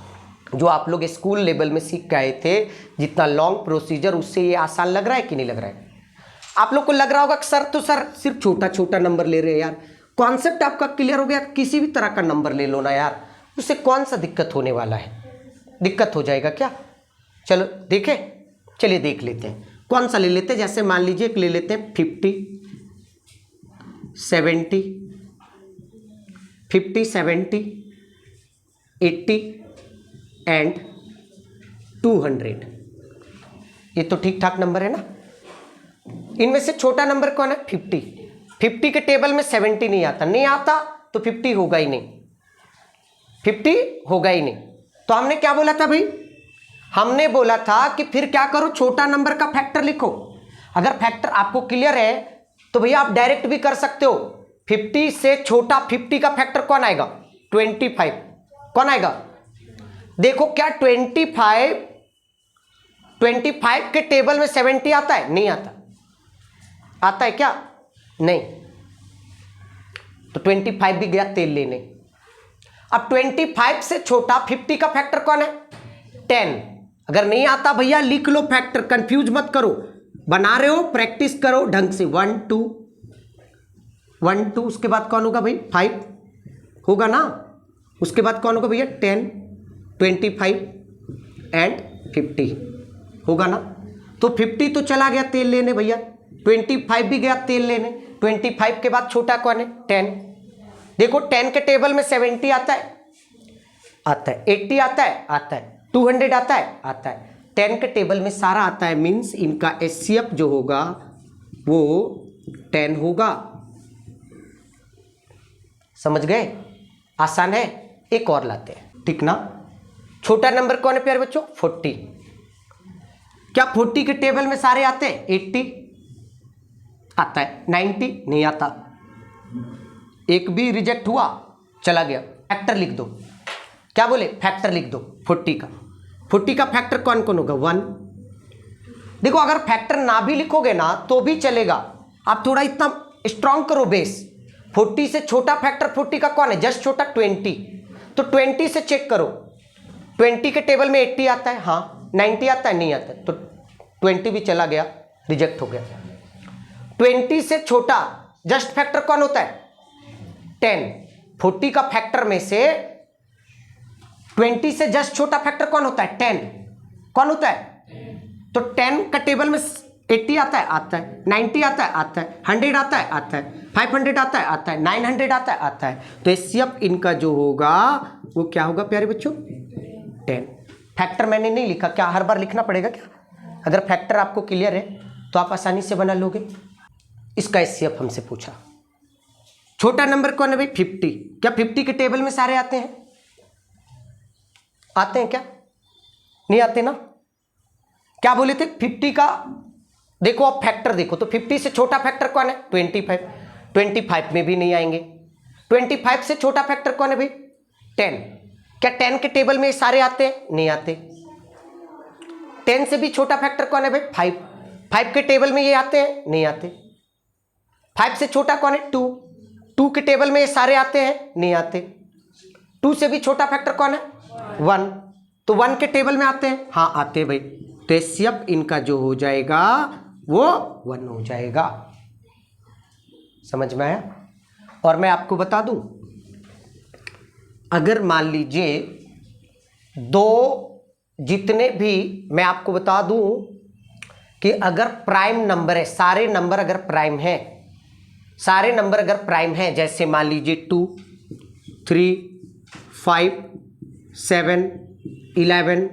जो आप लोग स्कूल लेवल में सीख के आए थे, जितना लॉन्ग प्रोसीजर, उससे ये आसान लग रहा है कि नहीं लग रहा है? आप लोग को लग रहा होगा कि सर तो सर सिर्फ छोटा छोटा नंबर ले रहे हैं यार। कॉन्सेप्ट आपका क्लियर हो गया? किसी भी तरह का नंबर ले लो ना यार, उससे कौन सा दिक्कत होने वाला है? दिक्कत हो जाएगा क्या? चलो देखें, चलिए देख लेते हैं। कौन सा ले लेते हैं? जैसे मान लीजिए ले लेते हैं 50, 70, 80 एंड 200। ये तो ठीक ठाक नंबर है ना। इनमें से छोटा नंबर कौन है? 50। 50 के टेबल में 70 नहीं आता। नहीं आता तो 50 होगा ही नहीं, 50 होगा ही नहीं। तो हमने क्या बोला था भाई? हमने बोला था कि फिर क्या करो? छोटा नंबर का फैक्टर लिखो। अगर फैक्टर आपको क्लियर है तो भैया आप डायरेक्ट भी कर सकते हो। 50 से छोटा 50 का फैक्टर कौन आएगा? 25। कौन आएगा? देखो क्या 25 के टेबल में 70 आता है? नहीं आता। आता है क्या? नहीं। तो 25 भी गया तेल लेने। अब 25 से छोटा 50 का फैक्टर कौन है? 10। अगर नहीं आता भैया लिख लो फैक्टर, कंफ्यूज मत करो। बना रहे हो प्रैक्टिस करो ढंग से। 1 2 1 2, उसके बाद कौन होगा भाई? 5 होगा ना। उसके बाद कौन होगा भैया? 10, 25 एंड 50 होगा ना। तो 50 तो चला गया तेल लेने भैया, 25 भी गया तेल लेने। 25 के बाद छोटा कौन है? 10। देखो 10 के टेबल में 70 आता है? आता है। 80 आता है? आता है। 200 आता है? आता है। 10 के टेबल में सारा आता है, मीन्स इनका एचसीएफ जो होगा वो 10 होगा। समझ गए? आसान है। एक और लाते हैं, ठीक ना। छोटा नंबर कौन है प्यारे बच्चों? 40। क्या 40 के टेबल में सारे आते हैं? 80 आता है। 90 नहीं आता। एक भी रिजेक्ट हुआ, चला गया। फैक्टर लिख दो। क्या बोले? फैक्टर लिख दो 40 का। 40 का फैक्टर कौन कौन होगा? 1। देखो अगर फैक्टर ना भी लिखोगे ना तो भी चलेगा, आप थोड़ा इतना स्ट्रांग करो बेस। 40 से छोटा फैक्टर 40 का कौन है? जस्ट छोटा 20। तो 20 से चेक करो। 20 के टेबल में 80 आता है? हाँ। 90 आता है? नहीं आता। तो 20 भी चला गया, रिजेक्ट हो गया। 20 से छोटा जस्ट फैक्टर कौन होता है? 10। 40 का फैक्टर में से 20 से जस्ट छोटा फैक्टर कौन होता है? 10। कौन होता है? तो 10 का टेबल में 80 आता है? आता है। 90 आता है? आता है। 100 आता है? आता है। 500 आता है? आता है। 900 आता है? आता है। तो एचसीएफ इनका जो होगा वो क्या होगा प्यारे बच्चों? 10। फैक्टर मैंने नहीं लिखा, क्या हर बार लिखना पड़ेगा क्या? अगर फैक्टर आपको क्लियर है तो आप आसानी से बना लोगे। इसका एचसीएफ हमसे पूछा। छोटा नंबर कौन है भाई? 50। क्या 50 के टेबल में सारे आते हैं? आते हैं क्या? नहीं आते ना। क्या बोले थे? 50 का देखो अब फैक्टर देखो तो 50 से छोटा फैक्टर कौन है? 25। 25 में भी नहीं आएंगे। 25 से छोटा फैक्टर कौन है भाई? 10। क्या 10 के टेबल में ये सारे आते हैं? नहीं आते। 10 से भी छोटा फैक्टर कौन है भाई? 5। 5 के टेबल में ये आते हैं? नहीं आते। 5 से छोटा कौन है? 2। 2 के टेबल में ये सारे आते हैं? नहीं आते। 2 से भी छोटा फैक्टर कौन है? 1। तो 1 के टेबल में आते हैं? हाँ आते भाई। तो एचसीएफ इनका जो हो जाएगा वो 1 हो जाएगा। समझ में आया? और मैं आपको बता दूं, अगर मान लीजिए दो जितने भी, मैं आपको बता दूं कि अगर प्राइम नंबर है, सारे नंबर अगर प्राइम है, सारे नंबर अगर प्राइम है, जैसे मान लीजिए 2, 3, 5, 7, 11,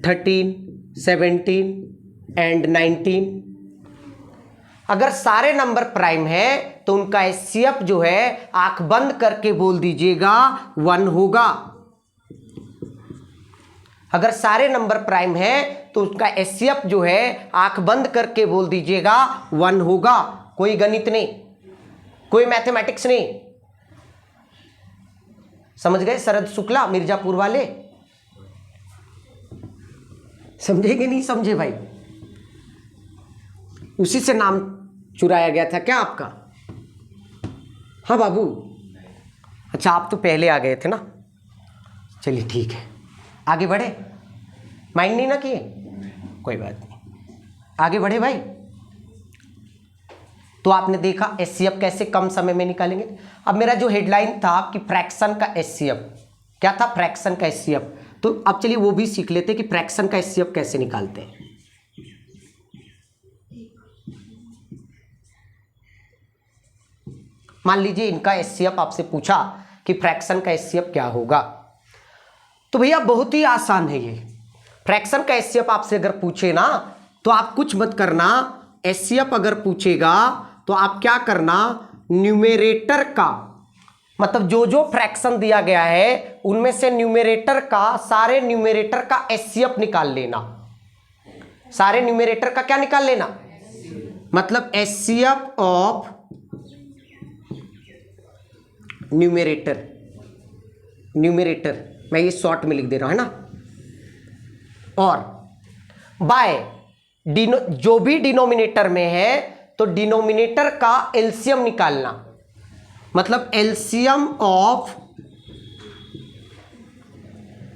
13, 17 एंड 19, अगर सारे नंबर प्राइम है तो उनका एचसीएफ जो है आंख बंद करके बोल दीजिएगा 1 होगा। अगर सारे नंबर प्राइम है तो उसका एचसीएफ जो है आंख बंद करके बोल दीजिएगा 1 होगा। कोई गणित नहीं, कोई मैथमेटिक्स नहीं। समझ गए? शरद शुक्ला मिर्जापुर वाले समझे कि नहीं समझे भाई? उसी से नाम चुराया गया था क्या आपका? हाँ बाबू, अच्छा आप तो पहले आ गए थे ना। चलिए ठीक है, आगे बढ़े। माइंड नहीं ना किए, कोई बात नहीं, आगे बढ़े भाई। तो आपने देखा एचसीएफ कैसे कम समय में निकालेंगे। अब मेरा जो हेडलाइन था कि फ्रैक्शन का एचसीएफ, क्या था? फ्रैक्शन का एचसीएफ। तो अब चलिए वो भी सीख लेते हैं कि फ्रैक्शन का एचसीएफ कैसे निकालते हैं। मान लीजिए इनका एचसीएफ आपसे पूछा कि फ्रैक्शन का एचसीएफ क्या होगा, तो भैया बहुत ही आसान है ये। फ्रैक्शन का एचसीएफ आपसे अगर पूछे ना तो आप कुछ मत करना। एचसीएफ अगर पूछेगा तो आप क्या करना, न्यूमेरेटर का, मतलब जो जो फ्रैक्शन दिया गया है उनमें से न्यूमेरेटर का, सारे न्यूमेरेटर का एचसीएफ निकाल लेना। सारे न्यूमेरेटर का क्या निकाल लेना? मतलब एचसीएफ ऑफ न्यूमेरेटर, न्यूमेरेटर मैं ये शॉर्ट में लिख दे रहा हूं, है ना। और बाय जो भी डिनोमिनेटर में है तो डिनोमिनेटर का एलसीएम निकालना। मतलब LCM of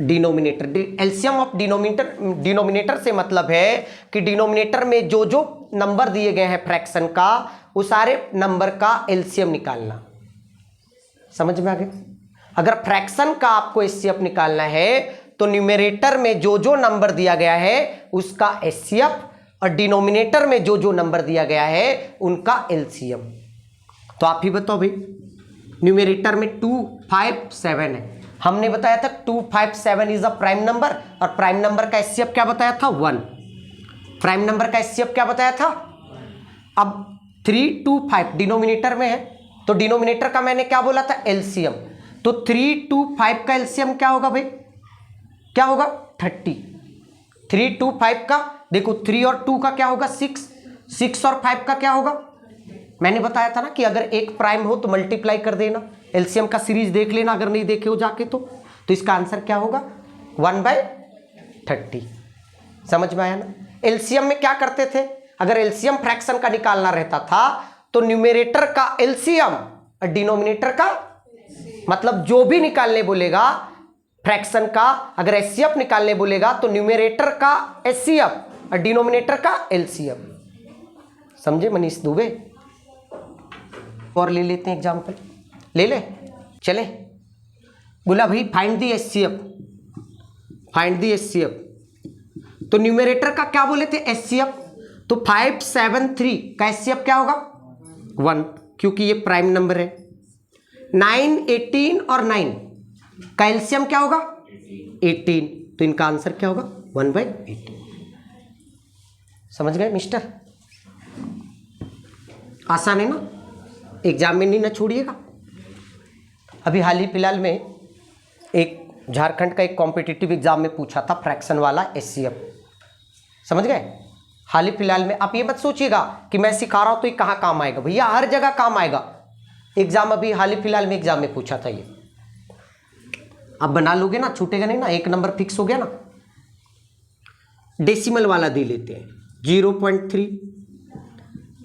denominator, LCM of denominator, denominator से मतलब है कि डिनोमिनेटर में जो जो नंबर दिए गए हैं फ्रैक्शन का, वो सारे नंबर का एलसीएम निकालना। समझ में आ गया? अगर फ्रैक्शन का आपको एचसीएफ निकालना है तो न्यूमेरेटर में जो जो नंबर दिया गया है उसका एचसीएफ, और डिनोमिनेटर में जो जो नंबर दिया गया है उनका एलसीएम। तो आप ही बताओ भाई, न्यूमेरेटर में 2, 5, 7 है। हमने बताया था 2, 5, 7 इज अ प्राइम नंबर, और प्राइम नंबर का एचसीएफ क्या बताया था? 1। प्राइम नंबर का एचसीएफ क्या बताया था? अब 3, 2, 5 डिनोमिनेटर में है तो डिनोमिनेटर का मैंने क्या बोला था? एलसीएम। तो 3, 2, 5 का एलसीएम क्या होगा भाई? क्या होगा? 30। 3, 2, 5 का देखो, 3 और 2 का क्या होगा? 6। 6 और 5 का क्या होगा? मैंने बताया था ना कि अगर एक प्राइम हो तो मल्टीप्लाई कर देना। एलसीएम का सीरीज देख लेना अगर नहीं देखे हो जाके तो इसका आंसर क्या होगा? 1/30। समझ में आया ना? एलसीएम में क्या करते थे? अगर एलसीएम फ्रैक्शन का निकालना रहता था तो न्यूमेरेटर का एलसीएम और डिनोमिनेटर का, मतलब जो भी निकालने बोलेगा फ्रैक्शन का, अगर एचसीएफ निकालने बोलेगा तो न्यूमेरेटर का एचसीएफ और डिनोमिनेटर का एलसीएम। समझे मनीष दुबे? और ले लेते हैं एग्जांपल, ले ले चले। बोला भाई find the HCF, find the HCF. तो न्यूमेरेटर का क्या बोले थे? एचसीएफ। तो 5, 7, 3 का एचसीएफ क्या होगा? 1, क्योंकि ये प्राइम नंबर है। 9, 18 और 9 का एलसीएम क्या होगा? 18। तो इनका आंसर क्या होगा? 1/18। समझ गए मिस्टर? आसान है ना? एग्जाम में नहीं ना छोड़िएगा। अभी हाल ही फिलहाल में एक झारखंड का एक कॉम्पिटिटिव एग्जाम में पूछा था फ्रैक्शन वाला एचसीएफ। समझ गए? हाल ही फिलहाल में। आप ये मत सोचिएगा कि मैं सिखा रहा हूं तो ये कहाँ काम आएगा, भैया हर जगह काम आएगा। एग्जाम अभी हाल ही फिलहाल में एग्जाम में पूछा था ये, आप बना लोगे ना, छूटेगा नहीं ना, 1 नंबर फिक्स हो गया ना। डेसिमल वाला दे लेते हैं 0.3,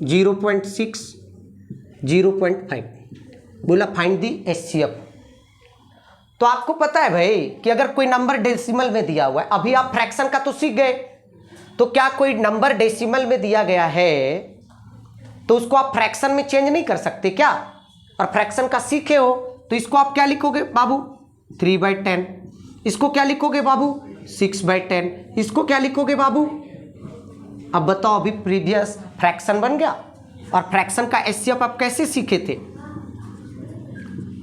0.6, 0.5। बोला फाइंड दी HCF। तो आपको पता है भाई कि अगर कोई नंबर डेसिमल में दिया हुआ है, अभी आप फ्रैक्शन का तो सीख गए, तो क्या कोई नंबर डेसिमल में दिया गया है तो उसको आप फ्रैक्शन में चेंज नहीं कर सकते क्या? और फ्रैक्शन का सीखे हो तो इसको आप क्या लिखोगे बाबू, 3/10। इसको क्या लिखोगे बाबू, 6/10। इसको क्या लिखोगे बाबू? अब बताओ, अभी प्रीवियस फ्रैक्शन बन गया। और फ्रैक्शन का HCF आप कैसे सीखे थे?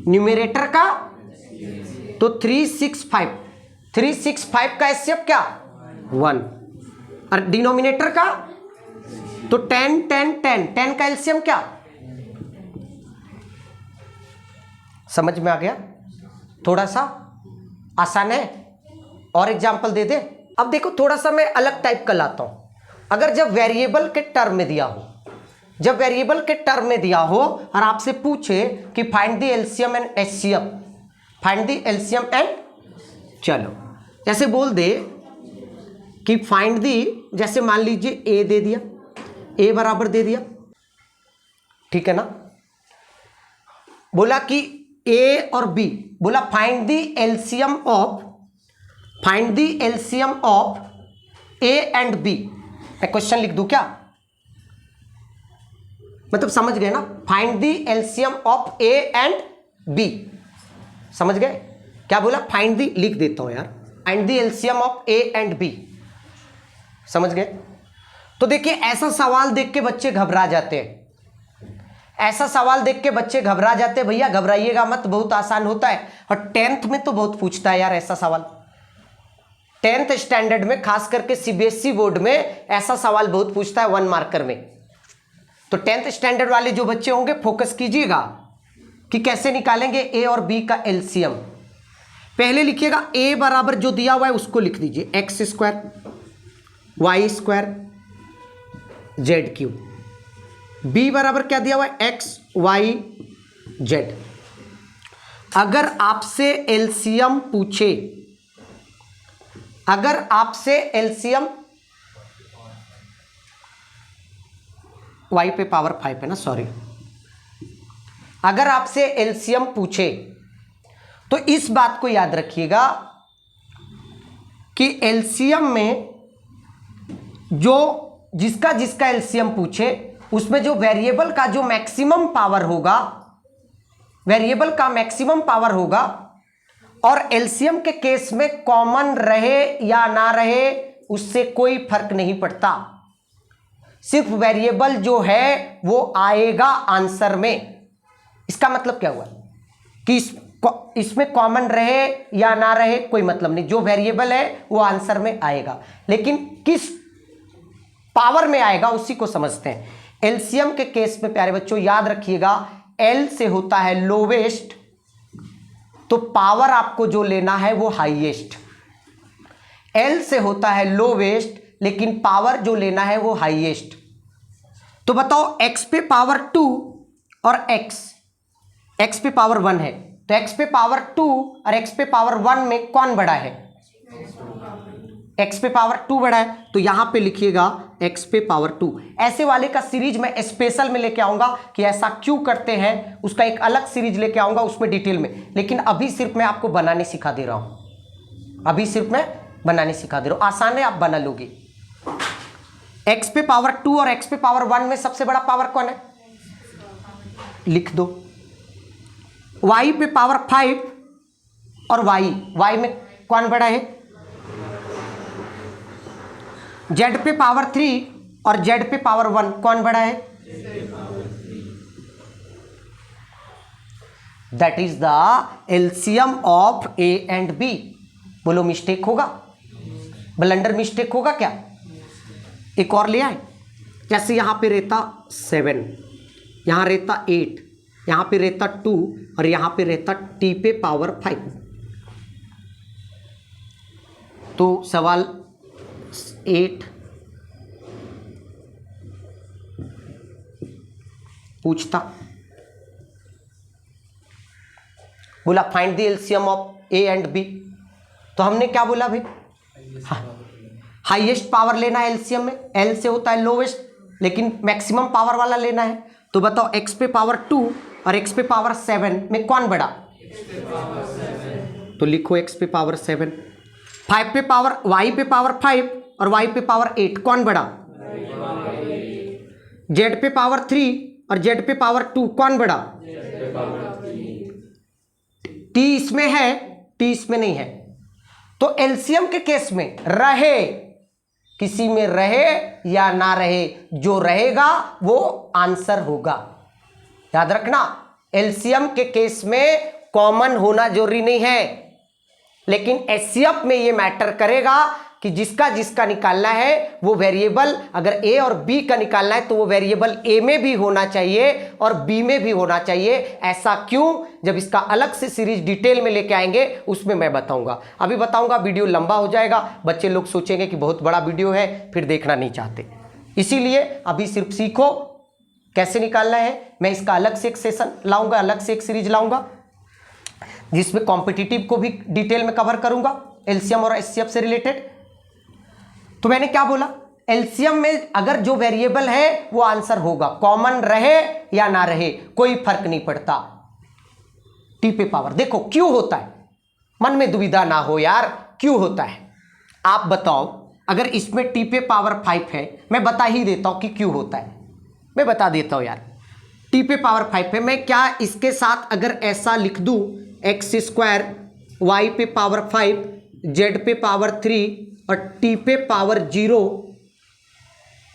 न्यूमरेटर का तो 365 का HCF क्या, 1। और डिनोमिनेटर का तो 10 का LCM क्या? समझ में आ गया? थोड़ा सा आसान है। और एग्जांपल दे दे। अब देखो थोड़ा सा मैं अलग टाइप का लाता हूं। अगर जब वेरिएबल के टर्म में दिया हो, जब वेरिएबल के टर्म में दिया हो और आपसे पूछे कि find the LCM and HCF, find the LCM and, चलो जैसे बोल दे कि फाइंड दी, जैसे मान लीजिए A दे दिया, A बराबर दे दिया, ठीक है ना। बोला कि A और B, बोला find the LCM of, find the LCM of A and B। मैं क्वेश्चन लिख दूं क्या? मतलब समझ गए ना, find the LCM of A and B। समझ गए क्या बोला? फाइंड दी, लिख देता हूं यार, find the LCM of A and B। समझ गए? तो देखिए ऐसा सवाल देख के बच्चे घबरा जाते हैं, ऐसा सवाल देख के बच्चे घबरा जाते हैं। भैया घबराइएगा मत, बहुत आसान होता है। और 10th में तो बहुत पूछता है यार ऐसा सवाल, 10th स्टैंडर्ड में, खास करके CBSE बोर्ड में ऐसा सवाल बहुत पूछता है 1 मार्कर में। तो 10th स्टैंडर्ड वाले जो बच्चे होंगे फोकस कीजिएगा कि कैसे निकालेंगे A और B का LCM। पहले लिखिएगा A बराबर जो दिया हुआ है उसको लिख दीजिए, x² y² z³। B बराबर क्या दिया हुआ है, x y z। अगर आपसे LCM पूछे, अगर आपसे LCM, y पे पावर 5 है ना, सॉरी, अगर आपसे LCM पूछे तो इस बात को याद रखिएगा कि LCM में जो जिसका जिसका LCM पूछे उसमें जो वेरिएबल का जो मैक्सिमम पावर होगा, वेरिएबल का मैक्सिमम पावर होगा, और LCM के केस में कॉमन रहे या ना रहे उससे कोई फर्क नहीं पड़ता। सिर्फ वेरिएबल जो है वो आएगा आंसर में। इसका मतलब क्या हुआ कि इसमें कॉमन रहे या ना रहे कोई मतलब नहीं, जो वेरिएबल है वो आंसर में आएगा, लेकिन किस पावर में आएगा उसी को समझते हैं। LCM के केस में प्यारे बच्चों याद रखिएगा, L से होता है लोवेस्ट, तो पावर आपको जो लेना है वो हाईएस्ट। L से होता है लोवेस्ट लेकिन पावर जो लेना है वो हाईएस्ट। तो बताओ x पे पावर 2 और x पे पावर 1 है, तो x पे पावर 2 और x पे पावर 1 में कौन बड़ा है? x पे पावर 2 बड़ा है, तो यहां पे लिखिएगा x पे पावर 2। ऐसे वाले का सीरीज मैं स्पेशल में लेके आऊंगा कि ऐसा क्यों करते हैं, उसका एक अलग सीरीज लेके आऊंगा उसमें डिटेल में। लेकिन अभी सिर्फ मैं आपको बनाने सिखा दे रहा हूं, अभी सिर्फ मैं बनाने सिखा दे रहा हूं, आसान है, आप बना लोगे। x पे पावर 2 और x पे पावर 1 में सबसे बड़ा पावर कौन है? लिख दो। y पे पावर 5 और y में कौन बड़ा है? z पे पावर 3 और z पे पावर 1 कौन बड़ा है? That is the LCM of A and B। बोलो मिस्टेक होगा, ब्लंडर मिस्टेक होगा क्या? एक और ले आए, जैसे यहां पे रहता 7, यहां रहता 8, यहां पे रहता 2 और यहां पे रहता t पे पावर 5। तो सवाल 8 पूछता, बोला find the LCM of A and B, तो हमने क्या बोला भाई, हाईएस्ट पावर लेना है एलसीएम में, एल से होता है लोवेस्ट, लेकिन मैक्सिमम पावर वाला लेना है। तो बताओ x पे पावर 2 और x पे पावर 7 में कौन बड़ा, तो लिखो x पे पावर 7, 5 पे पावर y पे पावर 5 और y पे पावर 8 कौन बड़ा, z पे पावर 3 और z पे पावर 2 कौन बड़ा, t इसमें है t इसमें नहीं है। तो एलसीएम के केस में रहे, किसी में रहे या ना रहे, जो रहेगा वो आंसर होगा। याद रखना, एलसीएम के केस में कॉमन होना जरूरी नहीं है, लेकिन एचसीएफ में ये मैटर करेगा कि जिसका जिसका निकालना है वो वेरिएबल, अगर ए और बी का निकालना है तो वो वेरिएबल ए में भी होना चाहिए और बी में भी होना चाहिए। ऐसा क्यों, जब इसका अलग से सीरीज डिटेल में लेके आएंगे उसमें मैं बताऊंगा। अभी बताऊंगा, वीडियो लंबा हो जाएगा, बच्चे लोग सोचेंगे कि बहुत बड़ा वीडियो है, फिर देखना नहीं चाहते। इसीलिए अभी सिर्फ सीखो कैसे निकालना है। मैं इसका अलग से एक सेशन लाऊंगा, अलग से एक सीरीज लाऊंगा जिसमें कॉम्पिटिटिव को भी डिटेल में कवर करूंगा, एलसीएम और एचसीएफ से रिलेटेड। तो मैंने क्या बोला, एलसीएम में अगर जो वेरिएबल है वो आंसर होगा, कॉमन रहे या ना रहे कोई फर्क नहीं पड़ता। टी पे पावर देखो क्यों होता है, मन में दुविधा ना हो यार, क्यों होता है आप बताओ। अगर इसमें टी पे पावर 5 है, मैं बता ही देता हूं कि क्यों होता है, मैं बता देता हूं यार। टी पे पावर 5 है, मैं क्या इसके साथ अगर ऐसा लिख दूं एक्स स्क्वायर वाई पे पावर 5 जेड पे पावर 3 और टी पे पावर 0,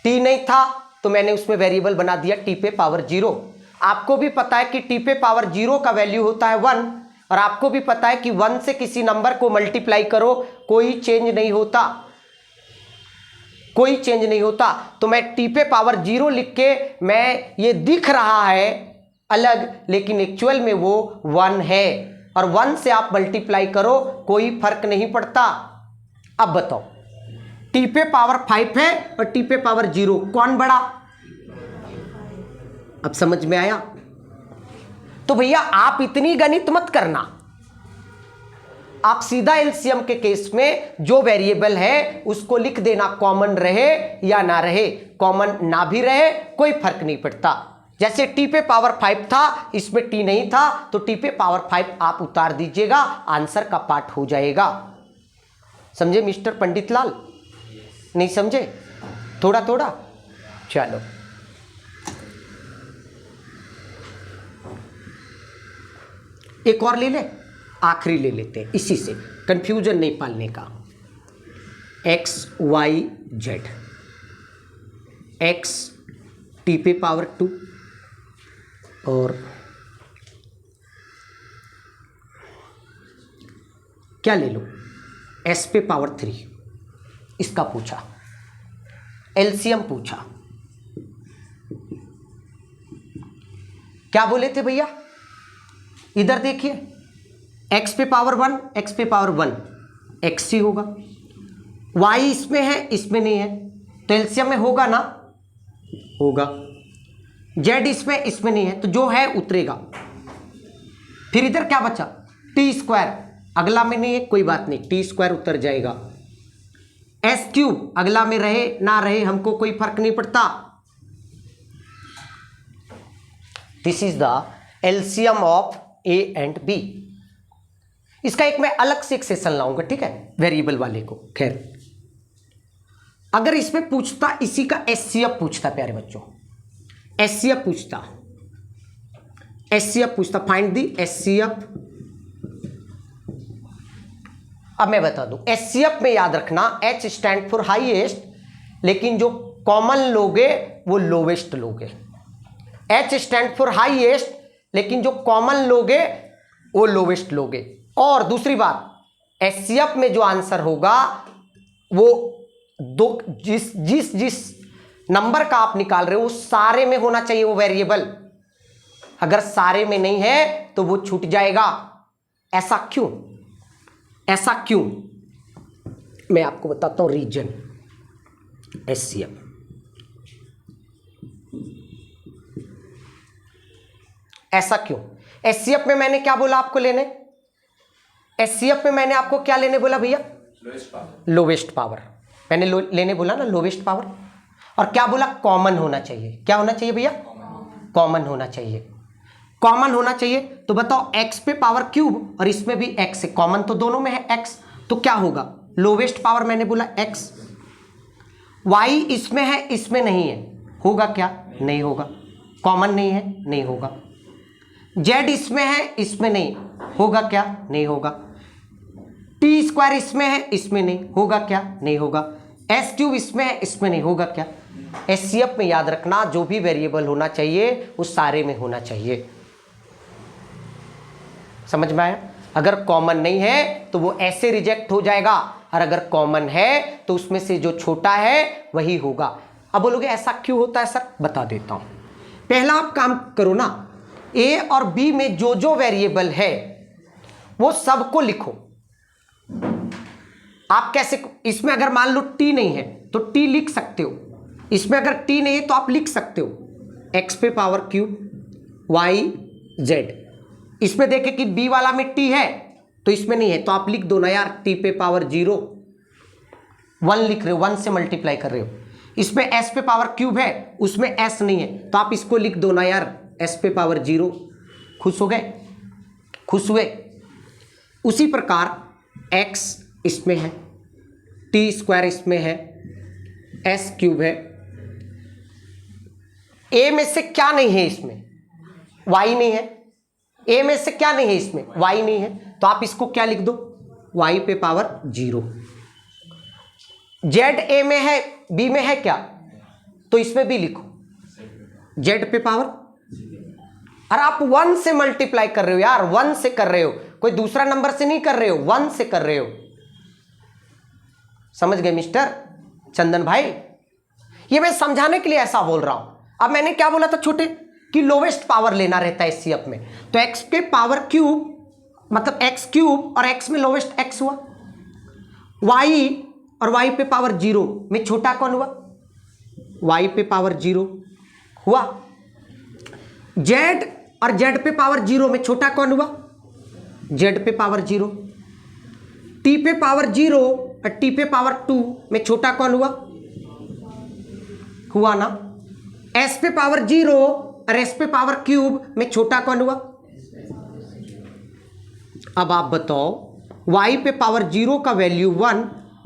टी नहीं था तो मैंने उसमें वेरिएबल बना दिया टी पे पावर 0। आपको भी पता है कि टी पे पावर 0 का वैल्यू होता है 1, और आपको भी पता है कि 1 से किसी नंबर को मल्टीप्लाई करो कोई चेंज नहीं होता, कोई चेंज नहीं होता। तो मैं टी पे पावर 0 लिख के, मैं ये दिख रहा है अलग, लेकिन एक्चुअल में वो 1 है, और 1 से आप मल्टीप्लाई करो कोई फर्क नहीं पड़ता। अब बताओ, टी पे पावर 5 है और टी पे पावर 0 कौन बड़ा, अब समझ में आया। तो भैया आप इतनी गणित मत करना, आप सीधा एलसीएम के केस में जो वेरिएबल है उसको लिख देना, कॉमन रहे या ना रहे। कॉमन ना भी रहे कोई फर्क नहीं पड़ता। जैसे टी पे पावर 5 था, इसमें टी नहीं था, तो टी पे पावर 5 आप उतार दीजिएगा, आंसर का पार्ट हो जाएगा। समझे मिस्टर पंडित लाल, नहीं समझे, थोड़ा थोड़ा। चलो एक और ले ले, आखिरी ले लेते हैं, इसी से कंफ्यूजन नहीं पालने का। X Y Z, X T पे पावर 2 और क्या ले लो एस पे पावर 3, इसका पूछा, एलसीएम पूछा। क्या बोले थे भैया, इधर देखिए, x पे पावर 1, x पे पावर 1 एक्स ही होगा, y इसमें है इसमें नहीं है, तो एलसीएम में होगा ना, होगा। z इसमें इसमें नहीं है, तो जो है उतरेगा। फिर इधर क्या बचा, टी स्क्वायर, अगला में नहीं है कोई बात नहीं, टी स्क्वायर उतर जाएगा। एस क्यूब अगला में रहे ना रहे हमको कोई फर्क नहीं पड़ता। This is the LCM of A and B. इसका एक मैं अलग से एक सेशन लाऊंगा, ठीक है, वेरिएबल वाले को। खैर अगर इसमें पूछता, इसी का एचसीएफ पूछता, प्यारे बच्चों, एचसीएफ पूछता, एचसीएफ पूछता, फाइंड द एचसीएफ। अब मैं बता दूं, एचसीएफ में याद रखना एच स्टैंड फॉर हाईएस्ट, लेकिन जो कॉमन लोगे वो लोवेस्ट लोगे। एच स्टैंड फॉर हाईएस्ट, लेकिन जो कॉमन लोगे वो लोवेस्ट लोगे। और दूसरी बात, एचसीएफ में जो आंसर होगा वो दो, जिस नंबर का आप निकाल रहे हो वो सारे में होना चाहिए वो वेरिएबल। अगर सारे में नहीं है तो वो छूट जाएगा। ऐसा क्यों, ऐसा क्यों, मैं आपको बताता हूं रीजन। एचसीएफ ऐसा क्यों? एचसीएफ में मैंने क्या बोला आपको लेने? एचसीएफ में मैंने आपको क्या लेने बोला भैया? Lowest power. मैंने लेने बोला ना लोवेस्ट पावर। और क्या बोला? कॉमन होना चाहिए। क्या होना चाहिए भैया? कॉमन होना चाहिए। कॉमन होना चाहिए तो बताओ x पे पावर क्यूब और इसमें भी x है, कॉमन तो दोनों में है x, तो क्या होगा? लोवेस्ट पावर मैंने बोला x। y इसमें है इसमें नहीं है, होगा क्या? नहीं होगा। कॉमन नहीं है, नहीं होगा। z इसमें है इसमें नहीं, होगा क्या? नहीं होगा। टी स्क्वायर इसमें है इसमें नहीं, होगा क्या? नहीं होगा। एस क्यूब इसमें है इसमें नहीं, होगा क्या? एचसीएफ में याद रखना जो भी वेरिएबल होना चाहिए वो सारे में होना चाहिए। समझ में आया? अगर कॉमन नहीं है तो वो ऐसे रिजेक्ट हो जाएगा, और अगर कॉमन है तो उसमें से जो छोटा है वही होगा। अब बोलोगे ऐसा क्यों होता है सर? बता देता हूं। पहला आप काम करो ना, ए और बी में जो जो वेरिएबल है वो सबको लिखो। आप कैसे? इसमें अगर मान लो टी नहीं है तो टी लिख सकते हो, इसमें अगर टी नहीं है तो आप लिख सकते हो एक्स पे पावर क्यूब वाई जेड। इसमें देखे कि बी वाला में टी है तो इसमें नहीं है तो आप लिख दो ना यार, टी पे पावर 0 1 लिख रहे हो, 1 से मल्टीप्लाई कर रहे हो। इसमें एस पे पावर क्यूब है उसमें एस नहीं है तो आप इसको लिख दो ना यार, एस पे पावर 0। खुश हो गए? खुश हुए? उसी प्रकार एक्स इसमें है, टी स्क्वायर इसमें है, एस क्यूब है। ए में से क्या नहीं है इसमें? वाई नहीं है। ए में से क्या नहीं है इसमें? वाई नहीं है तो आप इसको क्या लिख दो? वाई पे पावर 0। जेड ए में है बी में है क्या? तो इसमें भी लिखो जेड पे पावर। और आप 1 से मल्टीप्लाई कर रहे हो यार, 1 से कर रहे हो, कोई दूसरा नंबर से नहीं कर रहे हो, 1 से कर रहे हो। समझ गए मिस्टर चंदन भाई? ये मैं समझाने के लिए ऐसा बोल रहा हूं। अब मैंने क्या बोला था छोटे कि लोवेस्ट पावर लेना रहता है एचसीएफ में, तो x पे पावर क्यूब मतलब x क्यूब और x में लोवेस्ट x हुआ, y और y पे पावर 0 में छोटा कौन हुआ? y पे पावर 0 हुआ। z और z पे पावर 0 में छोटा कौन हुआ? z पे पावर 0। t पे पावर 0 और t पे पावर 2 में छोटा कौन हुआ? हुआ ना। s पे पावर 0 और s पे पावर क्यूब में छोटा कौन हुआ? अब आप बताओ, y पे पावर 0 का वैल्यू 1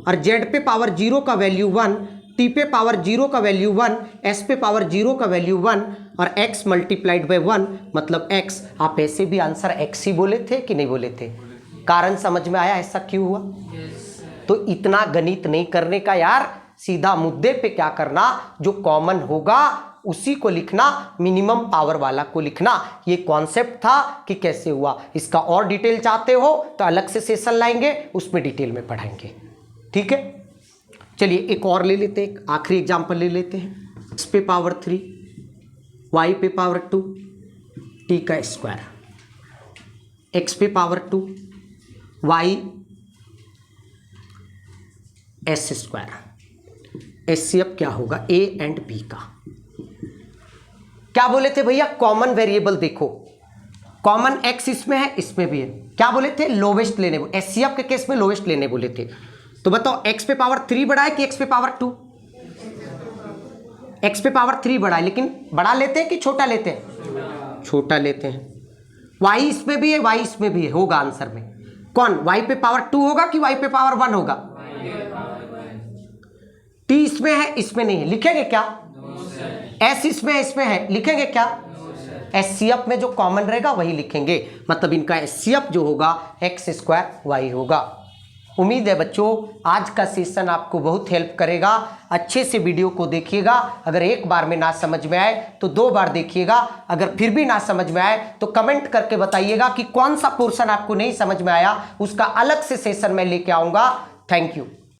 और z पे पावर 0 का वैल्यू 1, t पे पावर 0 का वैल्यू 1, s पे पावर 0 का वैल्यू 1 और x मल्टीप्लाइड बाय 1 मतलब x। आप ऐसे भी आंसर x ही बोले थे कि नहीं बोले थे? कारण समझ में आया ऐसा क्यों हुआ? तो इतना गणित नहीं करने का यार, सीधा मुद्दे पे क्या करना, जो कॉमन होगा उसी को लिखना, मिनिमम पावर वाला को लिखना। ये कॉन्सेप्ट था कि कैसे हुआ। इसका और डिटेल चाहते हो तो अलग से सेशन लाएंगे, उसमें डिटेल में पढ़ाएंगे। ठीक है, चलिए एक और ले लेते हैं, आखिरी एग्जांपल ले लेते हैं। x पे पावर 3 y पे पावर 2 t का स्क्वायर, x पे power 2 y s square. HCF क्या होगा? ए एंड बी का। क्या बोले थे भैया? कॉमन वेरिएबल देखो, कॉमन x इसमें है इसमें भी है। क्या बोले थे? लोवेस्ट लेने। एचसीएफ के केस में लोवेस्ट लेने बोले थे। तो बताओ x पे पावर 3 बड़ा है कि x पे पावर 2? x पे पावर 3 बड़ा है, लेकिन बड़ा लेते हैं कि छोटा लेते हैं? छोटा लेते हैं। y इसमें भी है y इसमें भी है, होगा आंसर में कौन? y पे पावर 2 होगा कि y पे पावर 1 होगा? t इसमें है इसमें नहीं है, लिखेंगे क्या? s इसमें है, लिखेंगे क्या? एचसीएफ में जो कॉमन रहेगा वही लिखेंगे, मतलब इनका एचसीएफ जो होगा x स्क्वायर y होगा। उम्मीद है बच्चों आज का सेशन आपको बहुत हेल्प करेगा। अच्छे से वीडियो को देखिएगा। अगर एक बार में ना समझ में आए तो 2 बार देखिएगा। अगर फिर भी ना समझ में आए तो कमेंट करके बताइएगा कि कौन सा पोर्शन आपको नहीं समझ में आया, उसका अलग से सेशन मैं लेके आऊँगा। Thank you.